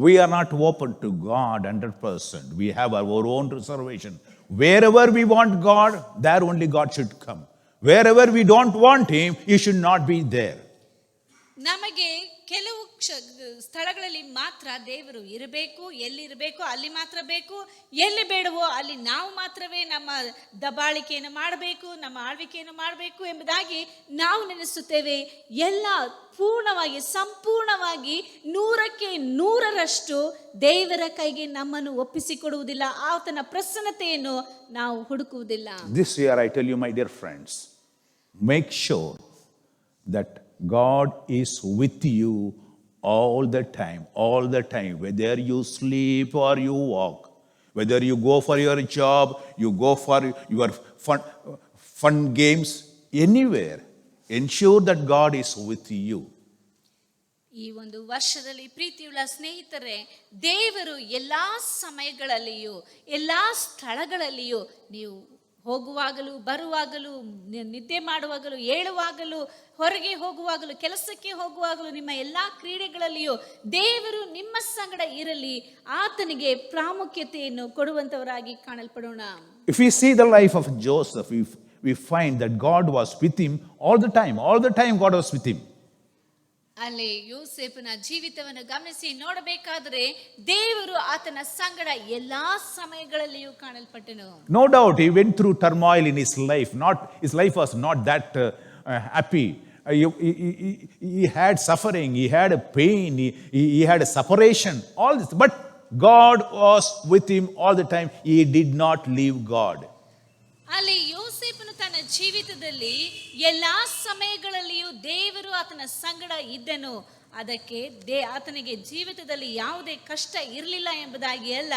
We are not open to God 100%. We have our own reservation. Wherever we want God, there only God should come. Wherever we don't want Him, He should not be there. ನಮಗೆ ಕೆಲವು ಸ್ಥಳಗಳಲ್ಲಿ ಮಾತ್ರ ದೇವರು ಇರಬೇಕು, ಎಲ್ಲಿರಬೇಕು ಅಲ್ಲಿ ಮಾತ್ರ ಬೇಕು, ಎಲ್ಲಿ ಬೇಡವೋ ಅಲ್ಲಿ ನಾವು ಮಾತ್ರವೇ ನಮ್ಮ ದಬ್ಬಾಳಿಕೆಯನ್ನು ಮಾಡಬೇಕು, ನಮ್ಮ ಆಳ್ವಿಕೆಯನ್ನು ಮಾಡಬೇಕು ಎಂಬುದಾಗಿ ನಾವು ನೆನೆಸುತ್ತೇವೆ. ಎಲ್ಲ ಪೂರ್ಣವಾಗಿ, ಸಂಪೂರ್ಣವಾಗಿ 100ಕ್ಕೆ 100ರಷ್ಟು ದೇವರ ಕೈಗೆ ನಮ್ಮನ್ನು ಒಪ್ಪಿಸಿಕೊಡುವುದಿಲ್ಲ. ಆತನ ಪ್ರಸನ್ನತೆಯನ್ನು ನಾವು ಹುಡುಕುವುದಿಲ್ಲ. This year I tell you, my dear friends, make sure that God is with you all the time, whether you sleep or you walk, whether you go for your job, you go for your fun games, anywhere. Ensure that God is with you. ಈ ಒಂದು ವರ್ಷದಲ್ಲಿ ಪ್ರೀತಿಯುಳ್ಳ ಸ್ನೇಹಿತರೆ, ದೇವರು ಎಲ್ಲಾ ಸಮಯಗಳಲ್ಲಿಯೂ ಎಲ್ಲಾ ಸ್ಥಳಗಳಲ್ಲಿಯೂ ನೀವು ಹೋಗುವಾಗಲೂ, ಬರುವಾಗಲೂ, ನಿದ್ದೆ ಮಾಡುವಾಗಲೂ, ಏಳುವಾಗಲೂ, ಹೊರಗೆ ಹೋಗುವಾಗಲೂ, ಕೆಲಸಕ್ಕೆ ಹೋಗುವಾಗಲೂ, ನಿಮ್ಮ ಎಲ್ಲ ಕ್ರೀಡೆಗಳಲ್ಲಿಯೂ ದೇವರು ನಿಮ್ಮ ಸಂಗಡ ಇರಲಿ, ಆತನಿಗೆ ಪ್ರಾಮುಖ್ಯತೆಯನ್ನು ಕೊಡುವಂತವರಾಗಿ ಕಾಣಲ್ಪಡೋಣ. If we see the life of Joseph, we find that God was with him all the time. All the time God was with him. ಅಲ್ಲಿ ಯೋಸೇಫನ ಜೀವಿತವನ್ನು ಗಮನಿಸಿ ನೋಡಬೇಕಾದರೆ ದೇವರು ಆತನ ಸಂಗಡ ಎಲ್ಲಾ ಸಮಯಗಳಲ್ಲಿಯೂ ಕಾಣಲ್ಪಟ್ಟನು. No doubt he went through turmoil in his life. His life was not that happy. He had suffering, he had a pain, he had a separation, all this. But God was with him all the time. He did not leave God. ಅಲ್ಲಿ ಯೋಸೇಫನು ತನ್ನ ಜೀವಿತದಲ್ಲಿ ಎಲ್ಲಾ ಸಮಯಗಳಲ್ಲಿಯೂ ದೇವರು ಆತನ ಸಂಗಡ ಇದ್ದನು. ಅದಕ್ಕೆ ಆತನಿಗೆ ಜೀವಿತದಲ್ಲಿ ಯಾವುದೇ ಕಷ್ಟ ಇರಲಿಲ್ಲ ಎಂಬುದಾಗಿ ಅಲ್ಲ,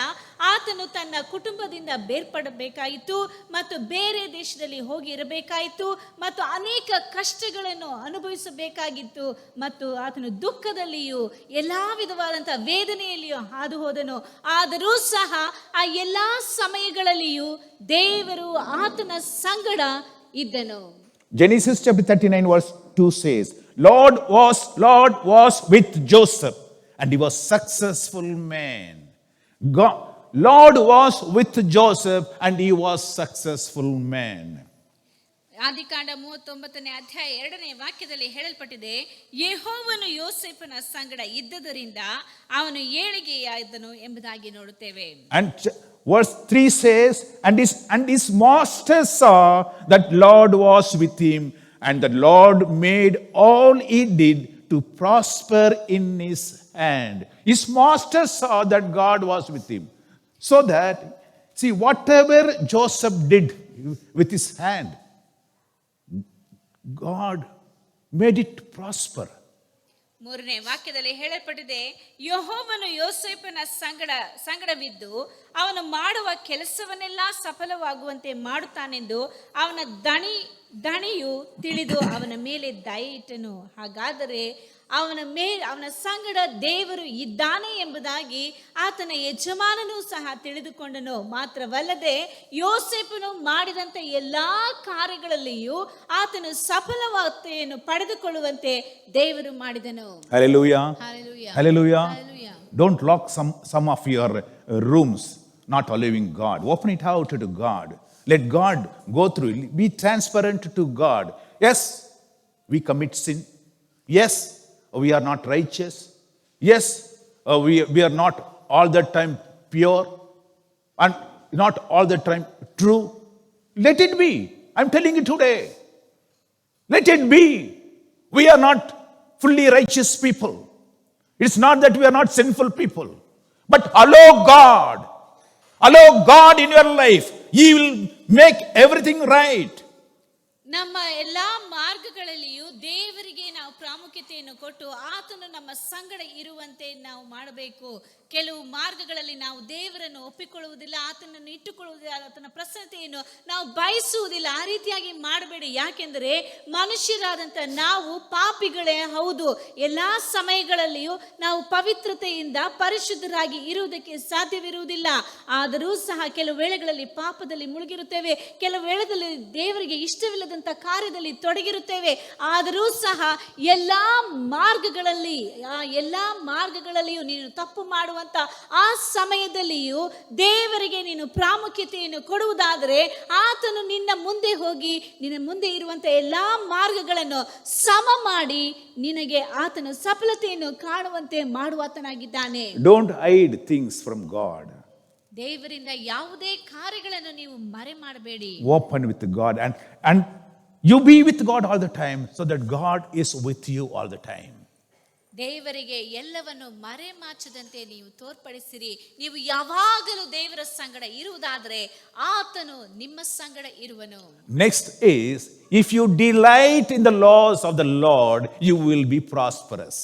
ಆತನು ತನ್ನ ಕುಟುಂಬದಿಂದ ಬೇರ್ಪಡಬೇಕಾಯಿತು ಮತ್ತು ಬೇರೆ ದೇಶದಲ್ಲಿ ಹೋಗಿ ಇರಬೇಕಾಯಿತು ಮತ್ತು ಅನೇಕ ಕಷ್ಟಗಳನ್ನು ಅನುಭವಿಸಬೇಕಾಗಿತ್ತು ಮತ್ತು ಆತನು ದುಃಖದಲ್ಲಿಯೂ ಎಲ್ಲಾ ವಿಧವಾದಂತಹ ವೇದನೆಯಲ್ಲಿಯೂ ಹಾದು ಹೋದನು. ಆದರೂ ಸಹ ಆ ಎಲ್ಲಾ ಸಮಯಗಳಲ್ಲಿಯೂ ದೇವರು ಆತನ ಸಂಗಡ ಇದ್ದನು. Genesis chapter 39 verse 2 says, Lord was with Joseph and he was successful man. Lord was with Joseph and he was successful man. ಆದಿಕಾಂಡ 39ನೇ ಅಧ್ಯಾಯ 2ನೇ ವಾಕ್ಯದಲ್ಲಿ ಹೇಳಲ್ಪಟ್ಟಿದೆ, ಯೆಹೋವನು ಯೋಸೇಫನ ಸಂಗಡ ಇದ್ದದರಿಂದ ಅವನು ಏಳಿಗೆಯಾದನು ಎಂಬುದಾಗಿ ನೋಡುತ್ತೇವೆ. And verse 3 says, and his master saw that Lord was with him, and the Lord made all he did to prosper in his hand. His master saw that God was with him. So that, see, whatever Joseph did with his hand, God made it prosper. 3ನೇ ವಾಕ್ಯದಲ್ಲಿ ಹೇಳಲ್ಪಟ್ಟಿದೆ, ಯೆಹೋವನು ಯೋಸೇಫನ ಸಂಗಡವಿದ್ದು ಅವನು ಮಾಡುವ ಕೆಲಸವನ್ನೆಲ್ಲ ಸಫಲವಾಗುವಂತೆ ಮಾಡುತ್ತಾನೆಂದು ಅವನ ದಣಿಯು ತಿಳಿದು ಅವನ ಮೇಲೆ ದಯೆ ಇಟ್ಟನು. ಹಾಗಾದರೆ ಅವನ ಸಂಗಡ ದೇವರು ಇದ್ದಾನೆ ಎಂಬುದಾಗಿ ಆತನ ಯಜಮಾನನು ಸಹ ತಿಳಿದುಕೊಂಡನು. ಮಾತ್ರವಲ್ಲದೆ ಯೋಸೇಫನು ಮಾಡಿದಂತ ಎಲ್ಲಾ ಕಾರ್ಯಗಳಲ್ಲಿಯೂ ಆತನು ಸಫಲತೆಯನ್ನು ಪಡೆದುಕೊಳ್ಳುವಂತೆ ದೇವರು ಮಾಡಿದನು. Hallelujah. Hallelujah. Hallelujah. Hallelujah. Don't lock some of your rooms, not allowing God. Open it out to God. Let God go through it. Be transparent to God. Yes, we commit sin. Yes, we are not righteous. Yes, we are not all the time pure and not all the time true. Let it be. I'm telling you today. Let it be. We are not fully righteous people. It's not that we are not sinful people. But allow God. Allow God in your life. He will make everything right. ನಮ್ಮ ಎಲ್ಲಾ ಮಾರ್ಗಗಳಲ್ಲಿಯೂ ದೇವರಿಗೆ ನಾವು ಪ್ರಾಮುಖ್ಯತೆಯನ್ನು ಕೊಟ್ಟು ಆತನು ನಮ್ಮ ಸಂಗಡ ಇರುವಂತೆ ನಾವು ಮಾಡಬೇಕು. ಕೆಲವು ಮಾರ್ಗಗಳಲ್ಲಿ ನಾವು ದೇವರನ್ನು ಒಪ್ಪಿಕೊಳ್ಳುವುದಿಲ್ಲ, ಆತನನ್ನು ಇಟ್ಟುಕೊಳ್ಳುವುದಿಲ್ಲ, ಆತನ ಪ್ರಸನ್ನತೆಯನ್ನು ನಾವು ಬಯಸುವುದಿಲ್ಲ. ಆ ರೀತಿಯಾಗಿ ಮಾಡಬೇಡಿ. ಯಾಕೆಂದರೆ ಮನುಷ್ಯರಾದಂಥ ನಾವು ಪಾಪಿಗಳೇ ಹೌದು. ಎಲ್ಲಾ ಸಮಯಗಳಲ್ಲಿಯೂ ನಾವು ಪವಿತ್ರತೆಯಿಂದ ಪರಿಶುದ್ಧರಾಗಿ ಇರುವುದಕ್ಕೆ ಸಾಧ್ಯವಿರುವುದಿಲ್ಲ. ಆದರೂ ಸಹ ಕೆಲವು ವೇಳೆಗಳಲ್ಲಿ ಪಾಪದಲ್ಲಿ ಮುಳುಗಿರುತ್ತೇವೆ, ಕೆಲವು ವೇಳೆಗಳಲ್ಲಿ ದೇವರಿಗೆ ಇಷ್ಟವಿಲ್ಲದಂತ ಕಾರ್ಯದಲ್ಲಿ ತೊಡಗಿರುತ್ತೇವೆ. ಆದರೂ ಸಹ ಎಲ್ಲಾ ಮಾರ್ಗಗಳಲ್ಲಿಯೂ ನೀನು ತಪ್ಪು ಮಾಡುವಂತ ಆ ಸಮಯದಲ್ಲಿಯೂ ದೇವರಿಗೆ ನೀನು ಪ್ರಾಮುಖ್ಯತೆಯನ್ನು ಕೊಡುವುದಾದರೆ ಆತನು ನಿನ್ನ ಮುಂದೆ ಹೋಗಿ ನಿನ್ನ ಮುಂದೆ ಇರುವಂತ ಎಲ್ಲಾ ಮಾರ್ಗಗಳನ್ನು ಸಮ ಮಾಡಿ ನಿನಗೆ ಆತನು ಸಫಲತೆಯನ್ನು ಕಾಣುವಂತೆ ಮಾಡುವಾತನಾಗಿದ್ದಾನೆ. Don't hide things from God. ದೇವರಿಂದ ಯಾವುದೇ ಕಾರ್ಯಗಳನ್ನು ನೀವು ಮರೆ ಮಾಡಬೇಡಿ. Open with God and you be with God all the time, so that God is with you all the time. ದೇವರಿಗೆ ಎಲ್ಲವನ್ನು ಮರೆಮಾಚದಂತೆ ನೀವು ತೋರ್ಪಡಿಸಿರಿ. ನೀವು ಯಾವಾಗಲೂ ದೇವರ ಸಂಗಡ ಇರುವುದಾದರೆ ಆತನು ನಿಮ್ಮ ಸಂಗಡ ಇರುವನು. Next is, if you delight in the laws of the Lord, you will be prosperous.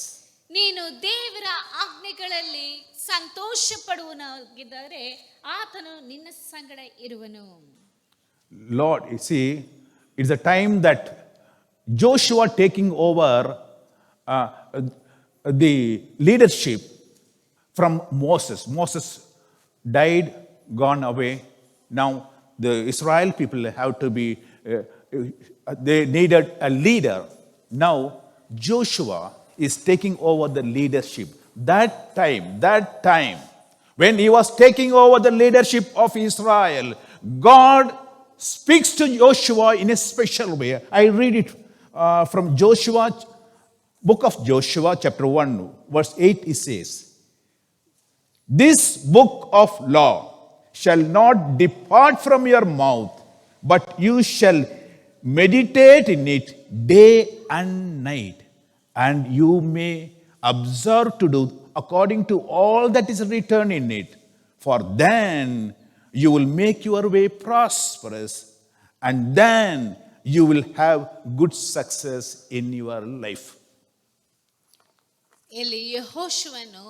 ನೀನು ದೇವರ ಆಜ್ಞೆಗಳಲ್ಲಿ ಸಂತೋಷ ಪಡುವನಾಗಿದ್ದರೆ ಆತನು ನಿನ್ನ ಸಂಗಡ ಇರುವನು. Lord, you see, it's a time that Joshua taking over the leadership from Moses. Moses died, gone away. Now the Israel people have to be, they needed a leader. Now Joshua is taking over the leadership. That time, when he was taking over the leadership of Israel, God speaks to Joshua in a special way. I read it from Joshua, book of Joshua, chapter 1, verse 8, it says, "This book of law shall not depart from your mouth, but you shall meditate in it day and night, and you may observe to do according to all that is written in it. For then you will make your way prosperous, and then you will have good success in your life. ಇಲ್ಲಿ ಯೆಹೋಶುವನು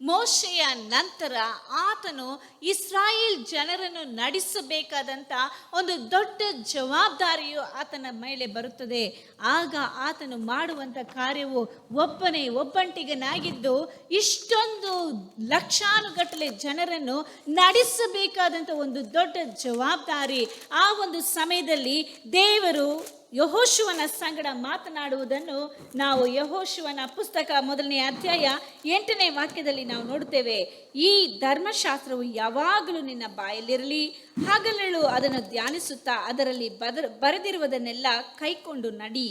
ಮೋಶೆಯ ನಂತರ ಆತನು ಇಸ್ರಾಯೇಲ್ ಜನರನ್ನು ನಡೆಸಬೇಕಾದಂಥ ಒಂದು ದೊಡ್ಡ ಜವಾಬ್ದಾರಿಯು ಆತನ ಮೇಲೆ ಬರುತ್ತದೆ. ಆಗ ಆತನು ಮಾಡುವಂಥ ಕಾರ್ಯವು ಒಬ್ಬಂಟಿಗನಾಗಿದ್ದು ಇಷ್ಟೊಂದು ಲಕ್ಷಾನುಗಟ್ಟಲೆ ಜನರನ್ನು ನಡೆಸಬೇಕಾದಂಥ ಒಂದು ದೊಡ್ಡ ಜವಾಬ್ದಾರಿ. ಆ ಒಂದು ಸಮಯದಲ್ಲಿ ದೇವರು ಯೆಹೋಶುವನ ಸಂಗಡ ಮಾತನಾಡುವುದನ್ನು ನಾವು ಯೆಹೋಶುವನ ಪುಸ್ತಕ 1ನೇ ಅಧ್ಯಾಯ 8ನೇ ವಾಕ್ಯದಲ್ಲಿ ನಾವು ನೋಡುತ್ತೇವೆ. ಈ ಧರ್ಮಶಾಸ್ತ್ರವು ಯಾವಾಗಲೂ ನಿನ್ನ ಬಾಯಲ್ಲಿರಲಿ, ಹಗಲಿರುಳು ಅದನ್ನು ಧ್ಯಾನಿಸುತ್ತಾ ಅದರಲ್ಲಿ ಬರೆದಿರುವುದನ್ನೆಲ್ಲ ಕೈಕೊಂಡು ನಡಿ,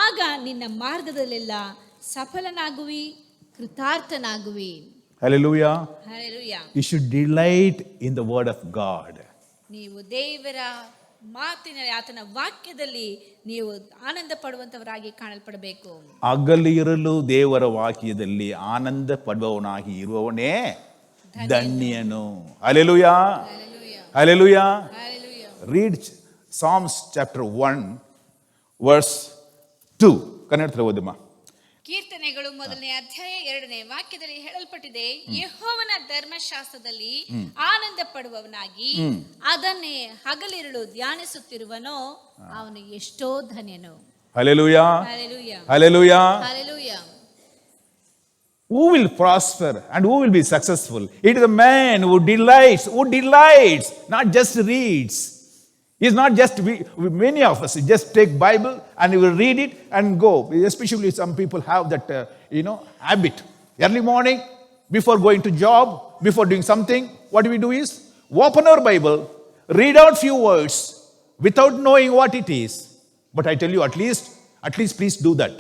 ಆಗ ನಿನ್ನ ಮಾರ್ಗದಲ್ಲೆಲ್ಲ ಸಫಲನಾಗುವಿ, ಕೃತಾರ್ಥನಾಗುವಿ. Hallelujah. Hallelujah. You should delight in the word of God. ನೀವು ದೇವರ ಮಾತಿನಲ್ಲಿ ಆತನ ವಾಕ್ಯದಲ್ಲಿ ನೀವು ಆನಂದ ಪಡುವಂತವರಾಗಿ ಕಾಣಲ್ಪಡಬೇಕು. ಹಗಲಿರಲು ದೇವರ ವಾಕ್ಯದಲ್ಲಿ ಆನಂದ ಪಡುವವನಾಗಿ ಇರುವವನೇ ಧನ್ಯನು. Hallelujah, hallelujah. Read Psalms chapter 1 verse 2. Kannada ಓದಮ್ಮ. ಕೀರ್ತನೆಗಳು 1ನೇ ಅಧ್ಯಾಯ 2ನೇ ವಾಕ್ಯದಲ್ಲಿ ಹೇಳಲ್ಪಟ್ಟಿದೆ, ಯೆಹೋವನ ಧರ್ಮಶಾಸ್ತ್ರದಲ್ಲಿ ಆನಂದ ಪಡುವವನಾಗಿ ಅದನ್ನೇ ಹಗಲಿರುಳು ಧ್ಯಾನಿಸುತ್ತಿರುವನೋ ಅವನು ಎಷ್ಟೋ ಧನ್ಯನು. Hallelujah, hallelujah, hallelujah. Hallelujah. Who will prosper and who will be successful? It is a man who delights, not just reads. It's not just many of us just take Bible and we will read it and go. Especially some people have that habit. Early morning, before going to job, before doing something, what we do is open our Bible, read out few words without knowing what it is. But I tell you, at least please do that.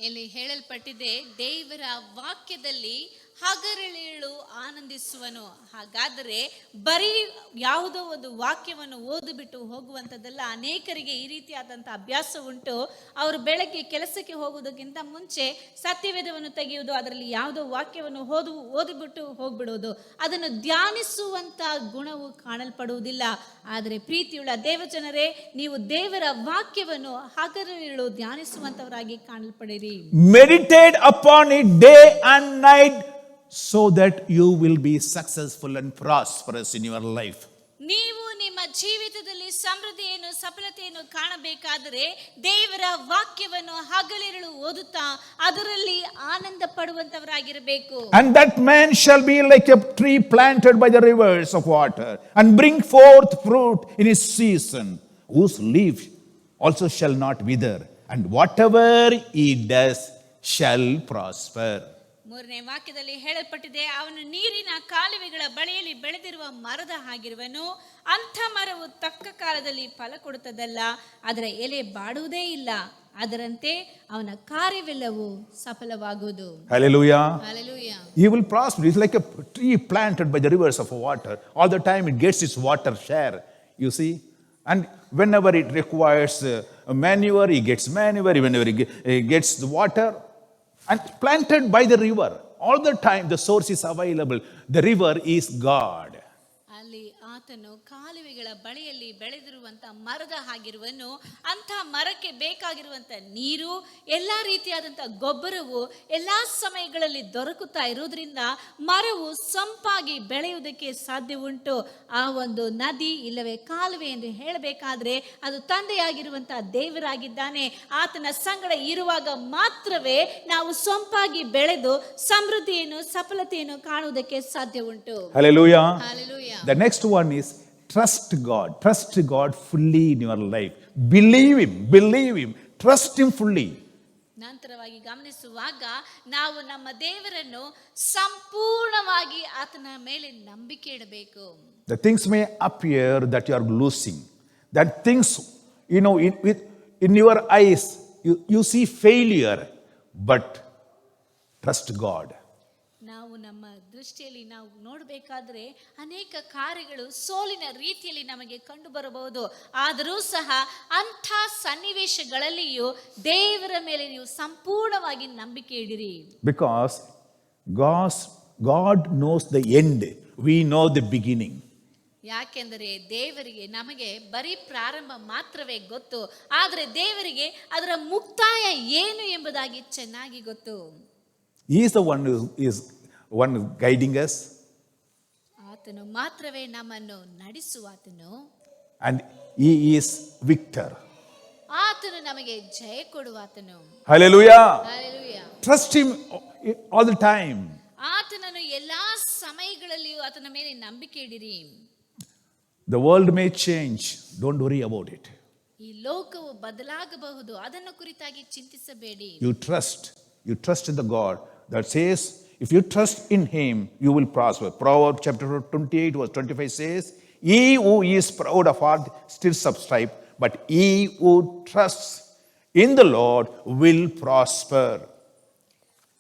ಇಲ್ಲಿ ಹೇಳಲ್ಪಟ್ಟಿದೆ, ದೇವರ ವಾಕ್ಯದಲ್ಲಿ ಹಗಲಿರುಳು ಆನಂದಿಸುವನು. ಹಾಗಾದರೆ ಬರೀ ಯಾವುದೋ ಒಂದು ವಾಕ್ಯವನ್ನು ಓದಿಬಿಟ್ಟು ಹೋಗುವಂಥದ್ದಲ್ಲ. ಅನೇಕರಿಗೆ ಈ ರೀತಿಯಾದಂಥ ಅಭ್ಯಾಸ ಉಂಟು. ಅವರು ಬೆಳಗ್ಗೆ ಕೆಲಸಕ್ಕೆ ಹೋಗುವುದಕ್ಕಿಂತ ಮುಂಚೆ ಸತ್ಯವೇದವನ್ನು ತೆಗೆಯುವುದು, ಅದರಲ್ಲಿ ಯಾವುದೋ ವಾಕ್ಯವನ್ನು ಓದಿಬಿಟ್ಟು ಹೋಗ್ಬಿಡುವುದು, ಅದನ್ನು ಧ್ಯಾನಿಸುವಂಥ ಗುಣವು ಕಾಣಲ್ಪಡುವುದಿಲ್ಲ. ಆದರೆ ಪ್ರೀತಿಯುಳ್ಳ ದೇವಜನರೇ, ನೀವು ದೇವರ ವಾಕ್ಯವನ್ನು ಹಗಲಿರುಳು ಧ್ಯಾನಿಸುವಂಥವರಾಗಿ ಕಾಣಲ್ಪಡಿರಿ. Meditate upon it day and night, so that you will be successful and prosperous in your life. ನೀವು ನಿಮ್ಮ ಜೀವಿತದಲ್ಲಿ ಸಮೃದ್ಧಿಯನ್ನು ಸಫಲತೆಯನ್ನು ಕಾಣಬೇಕಾದರೆ ದೇವರ ವಾಕ್ಯವನ್ನು ಹಗಲಿರುಳು ಓದುತ್ತಾ ಅದರಲ್ಲಿ ಆನಂದ ಪಡುವಂತವರಾಗಿರಬೇಕು. And that man shall be like a tree planted by the rivers of water and bring forth fruit in his season, whose leaf also shall not wither, and whatever he does shall prosper. 3ನೇ ವಾಕ್ಯದಲ್ಲಿ ಹೇಳಲ್ಪಟ್ಟಿದೆ, ಅವನು ನೀರಿನ ಕಾಲುವೆಗಳ ಬಳಿಯಲ್ಲಿ ಬೆಳೆದಿರುವ ಮರದ ಹಾಗಿರುವನು. ಅಂಥ ಮರವು ತಕ್ಕ ಕಾಲದಲ್ಲಿ ಫಲ ಕೊಡುತ್ತದಲ್ಲ, ಅದರ ಎಲೆ ಬಾಡುವುದೇ ಇಲ್ಲ. ಅದರಂತೆ ಅವನ ಕಾರ್ಯವೆಲ್ಲವೂ ಸಫಲವಾಗುವುದು. Hallelujah. Hallelujah. He will prosper. It's like a tree planted by the rivers of water. All the time it gets its water share, you see. And whenever it requires manure, he gets manure. Whenever he gets the water, and planted by the river. All the time the source is available. The river is God. ಅಲ್ಲಿ ಆತನು ಕಾಲುವೆಗಳ ಬಳಿಯಲ್ಲಿ ಬೆಳೆದಿರುವಂತ ಮರದ ಹಾಗಿರುವನು. ಅಂಥ ಮರಕ್ಕೆ ಬೇಕಾಗಿರುವಂತ ನೀರು, ಎಲ್ಲ ರೀತಿಯಾದಂಥ ಗೊಬ್ಬರವು ಎಲ್ಲ ಸಮಯಗಳಲ್ಲಿ ದೊರಕುತ್ತಾ ಇರುವುದರಿಂದ ಮರವು ಸಂಪಾಗಿ ಬೆಳೆಯುವುದಕ್ಕೆ ಸಾಧ್ಯ ಉಂಟು. ಆ ಒಂದು ನದಿ ಇಲ್ಲವೇ ಕಾಲುವೆ ಎಂದು ಹೇಳಬೇಕಾದ್ರೆ ಅದು ತಂದೆಯಾಗಿರುವಂತಹ ದೇವರಾಗಿದ್ದಾನೆ. ಆತನ ಸಂಗಡ ಇರುವಾಗ ಮಾತ್ರವೇ ನಾವು ಸೊಂಪಾಗಿ ಬೆಳೆದು ಸಮೃದ್ಧಿಯನ್ನು ಸಫಲತೆಯನ್ನು ಕಾಣುವುದಕ್ಕೆ ಸಾಧ್ಯ ಉಂಟು. Hallelujah. Hallelujah. The next one is trust God. Trust God fully in your life. Believe Him. Trust Him fully. ನಂತರವಾಗಿ ಗಮನಿಸುವಾಗ ನಾವು ನಮ್ಮ ದೇವರನ್ನು ಸಂಪೂರ್ಣವಾಗಿ ಆತನ ಮೇಲೆ ನಂಬಿಕೆ ಇಡಬೇಕು. The things may appear that you are losing. That things, in your eyes, you see failure, but trust God. ನಾವು ನಮ್ಮ ದೃಷ್ಟಿಯಲ್ಲಿ ನಾವು ನೋಡಬೇಕಾದ್ರೆ ಅನೇಕ ಕಾರ್ಯಗಳು ಸೋಲಿನ ರೀತಿಯಲ್ಲಿ ನಮಗೆ ಕಂಡು ಬರಬಹುದು. ಆದರೂ ಸಹ ಅಂಥ ಸನ್ನಿವೇಶಗಳಲ್ಲಿಯೂ ದೇವರ ಮೇಲೆ ನೀವು ಸಂಪೂರ್ಣವಾಗಿ ನಂಬಿಕೆ ಇಡಿರಿ. Because God knows the end. We know the beginning. ಯಾಕೆಂದರೆ ದೇವರಿಗೆ ನಮಗೆ ಬರೀ ಪ್ರಾರಂಭ ಮಾತ್ರವೇ ಗೊತ್ತು, ಆದರೆ ದೇವರಿಗೆ ಅದರ ಮುಕ್ತಾಯ ಏನು ಎಂಬುದಾಗಿ ಚೆನ್ನಾಗಿ ಗೊತ್ತು. He is the one who is guiding us. ಆತನು ಮಾತ್ರವೇ ನಮ್ಮನ್ನು ನಡೆಸುವಾತನು. And He is victor. ಆತನು ನಮಗೆ ಜಯ ಕೊಡುವಾತನು. Hallelujah. Hallelujah. Trust Him all the time. ಆತನನ್ನು ಎಲ್ಲಾ ಸಮಯಗಳಲ್ಲಿಯೂ ಆತನ ಮೇಲೆ ನಂಬಿಕೆ ಇಡಿರಿ. The world may change. Don't worry about it. ಈ ಲೋಕವು ಬದಲಾಗಬಹುದು, ಅದನ್ನು ಕುರಿತಾಗಿ ಚಿಂತಿಸಬೇಡಿ. You trust in the God that says, if you trust in Him, you will prosper. Proverbs chapter 28 verse 25 says, he who is proud of heart stirs up strife, but he who trusts in the Lord will prosper.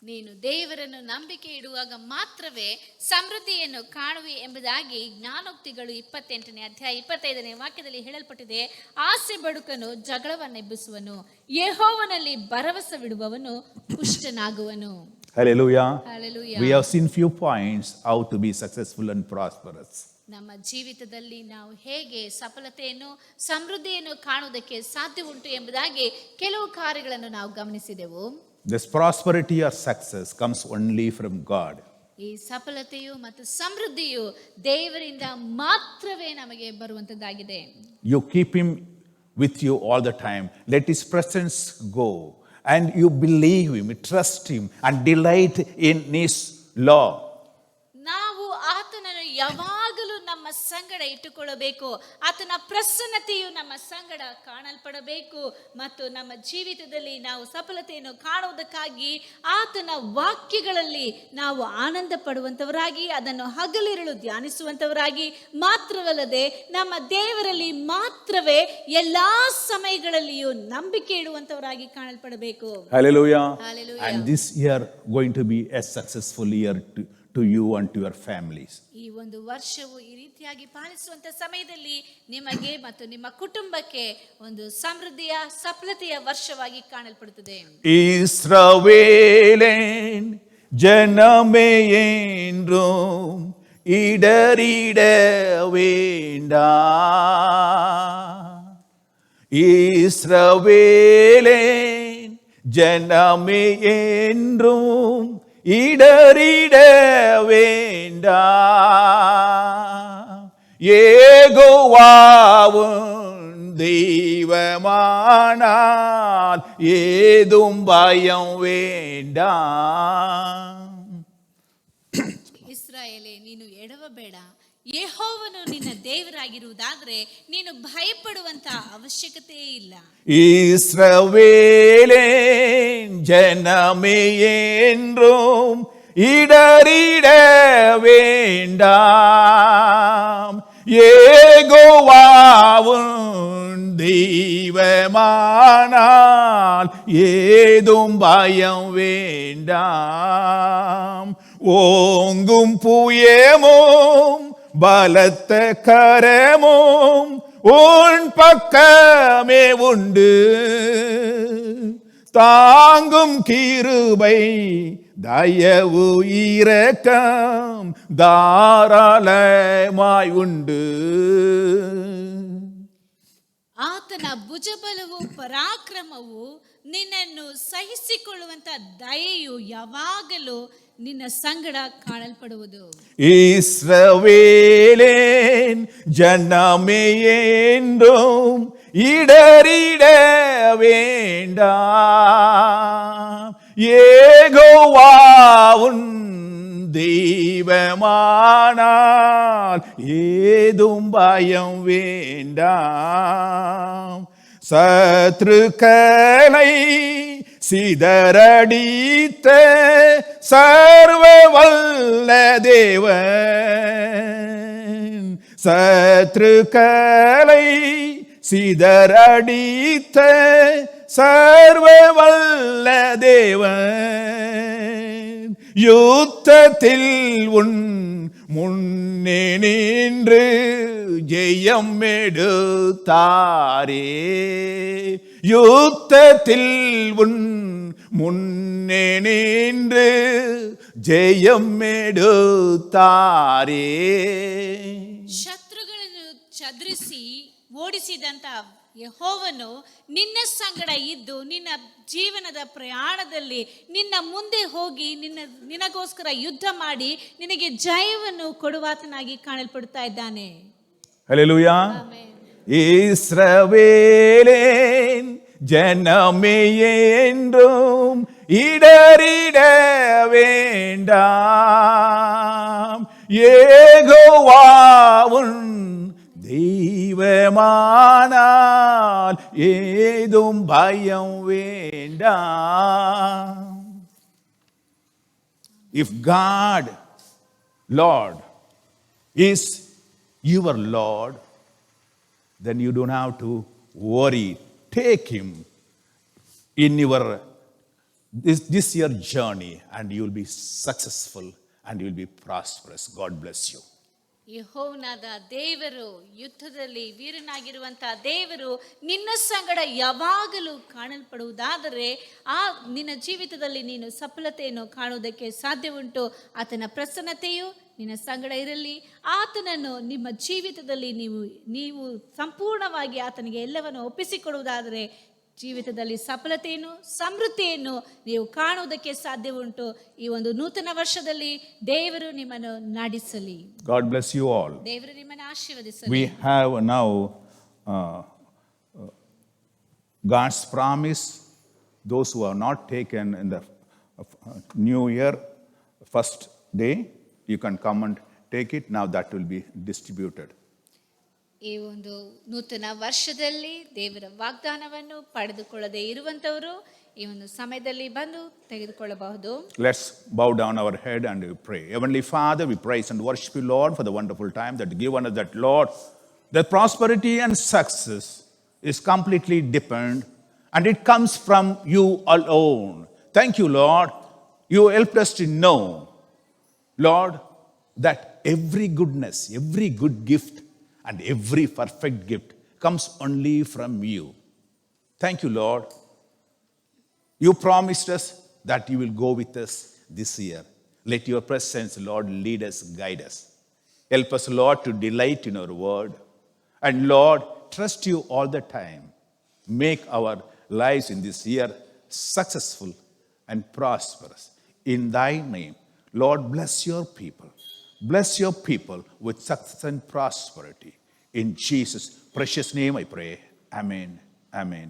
ನೀನು ದೇವರನ್ನು ನಂಬಿಕೆ ಇಡುವಾಗ ಮಾತ್ರವೇ ಸಮೃದ್ಧಿಯನ್ನು ಕಾಣುವಿ ಎಂಬುದಾಗಿ ಜ್ಞಾನೋಕ್ತಿಗಳು 28ನೇ ಅಧ್ಯಾಯ 25ನೇ ವಾಕ್ಯದಲ್ಲಿ ಹೇಳಲ್ಪಟ್ಟಿದೆ. ಆಸೆ ಬಡುಕನು ಜಗಳವನ್ನೆಬ್ಬಿಸುವನು, ಯೆಹೋವನಲ್ಲಿ ಭರವಸವಿಡುವವನು ಪುಷ್ಟನಾಗುವನು. Hallelujah. Hallelujah. We have seen few points how to be successful and prosperous. ನಮ್ಮ ಜೀವಿತದಲ್ಲಿ ನಾವು ಹೇಗೆ ಸಫಲತೆಯನ್ನು ಸಮೃದ್ಧಿಯನ್ನು ಕಾಣುವುದಕ್ಕೆ ಸಾಧ್ಯ ಉಂಟು ಎಂಬುದಾಗಿ ಕೆಲವು ಕಾರ್ಯಗಳನ್ನು ನಾವು ಗಮನಿಸಿದೆವು. This prosperity or success comes only from God. ಈ ಸಫಲತೆಯು ಮತ್ತು ಸಮೃದ್ಧಿಯು ದೇವರಿಂದ ಮಾತ್ರವೇ ನಮಗೆ ಬರುವಂತದ್ದಾಗಿದೆ. You keep Him with you all the time. Let His presence go. And you believe Him, trust Him, and delight in His law. ನಾವು ಆತನನ್ನು ಯಾವಾಗಲೂ ನಮ್ಮ ಸಂಗಡ ಇಟ್ಟುಕೊಳ್ಳಬೇಕು. ಆತನ ಪ್ರಸನ್ನತೆಯು ನಮ್ಮ ಸಂಗಡ ಕಾಣಲ್ಪಡಬೇಕು ಮತ್ತು ನಮ್ಮ ಜೀವಿತದಲ್ಲಿ ನಾವು ಸಫಲತೆಯನ್ನು ಕಾಣುವುದಕ್ಕಾಗಿ ಆತನ ವಾಕ್ಯಗಳಲ್ಲಿ ನಾವು ಆನಂದ ಪಡುವಂತವರಾಗಿ, ಅದನ್ನು ಹಗಲಿರುಳು ಧ್ಯಾನಿಸುವಂತವರಾಗಿ ಮಾತ್ರವಲ್ಲದೆ ನಮ್ಮ ದೇವರಲ್ಲಿ ಮಾತ್ರವೇ ಎಲ್ಲಾ ಸಮಯಗಳಲ್ಲಿಯೂ ನಂಬಿಕೆ ಇಡುವಂತವರಾಗಿ ಕಾಣಲ್ಪಡಬೇಕು. Hallelujah. Hallelujah. And this year going to be a successful year to you and to your families. ಈ ಒಂದು ವರ್ಷವು ಈ ರೀತಿಯಾಗಿ ಪಾಲಿಸುವಂತ ಸಮಯದಲ್ಲಿ ನಿಮಗೆ ಮತ್ತು ನಿಮ್ಮ ಕುಟುಂಬಕ್ಕೆ ಒಂದು ಸಮೃದ್ಧಿಯ ಸಫಲತೆಯ ವರ್ಷವಾಗಿ ಕಾಣಲ್ಪಡುತ್ತದೆ. இஸ்ரவேலின் ஜனமே என்றும் இடறிட வேண்டாம். இஸ்ரவேலின் ஜனமே என்றும் இடறிட வேண்டாம். யெகோவாவும் தெய்வமானால் ஏதும் பயம் வேண்டாம். ಇಸ್ರಾಯೇಲೇ, ನೀನು ಎಡವಬೇಡ. ಯೆಹೋವನು ನಿನ್ನ ದೇವರಾಗಿರುವುದಾದರೆ ನೀನು ಭಯಪಡುವಂತ ಅವಶ್ಯಕತೆ ಇಲ್ಲ. இஸ்ரவேலின் ஜனமே என்றும் இடறிட வேண்டாம். யெகோவாவும் தெய்வமானால் ஏதும் பயம் வேண்டாம். ஓங்கும் புயமும் பலத்த கரமும் உன் பக்கமே உண்டு. தாங்கும் கிருபை தயவு இரக்கம் தாராளமாய் உண்டு. ಆತನ ಭುಜಬಲವು ಪರಾಕ್ರಮವು ನಿನ್ನನ್ನು ಸಹಿಸಿಕೊಳ್ಳುವಂತ ದಯೆಯು ಯಾವಾಗಲೂ ನಿನ್ನ ಸಂಗಡ ಕಾಣಲ್ಪಡುವುದು. இஸ்ரவேலின் ஜனமே என்றும் இடறிட வேண்டாம். யெகோவாவும் தெய்வமானால் ஏதும் பயம் வேண்டாம். சத்ருக்களை சிதறடித்த சர்வ வல்ல தேவன், சத்ருக்களை சிதறடித்த சர்வ வல்ல தேவன் யுத்தத்தில் உன் முன்னே நின்று ஜெயம் எடுத்தாரே. யுத்தத்தில் உன் முன்னே நின்று ஜெயம் எடுத்தாரே. ಶತ್ರುಗಳನ್ನು ಚದುರಿಸಿ ಓಡಿಸಿದಂತ ಯೆಹೋವನು ನಿನ್ನ ಸಂಗಡ ಇದ್ದು ನಿನ್ನ ಜೀವನದ ಪ್ರಯಾಣದಲ್ಲಿ ನಿನ್ನ ಮುಂದೆ ಹೋಗಿ ನಿನಗೋಸ್ಕರ ಯುದ್ಧ ಮಾಡಿ ನಿನಗೆ ಜಯವನ್ನು ಕೊಡುವಾತನಾಗಿ ಕಾಣಲ್ಪಡುತ್ತಾ ಇದ್ದಾನೆ. ஹல்லேலூயா. ಆಮೆನ್. இஸ்ரவேலின் ஜனமே என்றும் இடறிட வேண்டாம். யெகோவாவுன் தெய்வமானால் ஏதும் பயம் வேண்டாம். If God, Lord, is your Lord, then you don't have to worry. Take Him in your this year journey, and you will be successful and you will be prosperous. God bless you. ಯೆಹೋವನಾದ ದೇವರು, ಯುದ್ಧದಲ್ಲಿ ವೀರನಾಗಿರುವಂತಹ ದೇವರು ನಿನ್ನ ಸಂಗಡ ಯಾವಾಗಲೂ ಕಾಣಲ್ಪಡುವುದಾದರೆ ನಿನ್ನ ಜೀವಿತದಲ್ಲಿ ನೀನು ಸಫಲತೆಯನ್ನು ಕಾಣುವುದಕ್ಕೆ ಸಾಧ್ಯ ಉಂಟು. ಆತನ ಪ್ರಸನ್ನತೆಯು ನಿನ್ನ ಸಂಗಡ ಇರಲಿ. ಆತನನ್ನು ನಿಮ್ಮ ಜೀವಿತದಲ್ಲಿ ನೀವು ಸಂಪೂರ್ಣವಾಗಿ ಆತನಿಗೆ ಎಲ್ಲವನ್ನು ಒಪ್ಪಿಸಿಕೊಡುವುದಾದರೆ ಜೀವಿತದಲ್ಲಿ ಸಫಲತೆಯನ್ನು ಸಮೃದ್ಧಿಯನ್ನು ನೀವು ಕಾಣುವುದಕ್ಕೆ ಸಾಧ್ಯ ಉಂಟು. ಈ ಒಂದು ನೂತನ ವರ್ಷದಲ್ಲಿ ದೇವರು ನಿಮ್ಮನ್ನು ನಡೆಸಲಿ. God bless you all. ದೇವರು ನಿಮ್ಮನ್ನು ಆಶೀರ್ವದಿಸಲಿ. We have now God's promise. Those who have not taken in the new year first day, you can come and take it. Now that will be distributed. ಈ ಒಂದು ನೂತನ ವರ್ಷದಲ್ಲಿ ದೇವರ ವಾಗ್ದಾನವನ್ನು ಪಡೆದುಕೊಳ್ಳದೆ ಇರುವಂತವರು ಈ ಒಂದು ಸಮಯದಲ್ಲಿ ಬಂದು ತೆಗೆದುಕೊಳ್ಳಬಹುದು. Let's bow down our head and we pray. Heavenly Father, we praise and worship you, Lord, for the wonderful time that you given us, that, Lord, that prosperity and success is completely dependent and it comes from you alone. Thank you, Lord. You helped us to know, Lord, that every goodness, every good gift and every perfect gift comes only from you. Thank you, Lord. You promised us that you will go with us this year. Let your presence, Lord, lead us, guide us. Help us, Lord, to delight in your word. And, Lord, trust you all the time. Make our lives in this year successful and prosperous. In thy name, Lord, bless your people. Bless your people with success and prosperity. In Jesus' precious name I pray. Amen. Amen.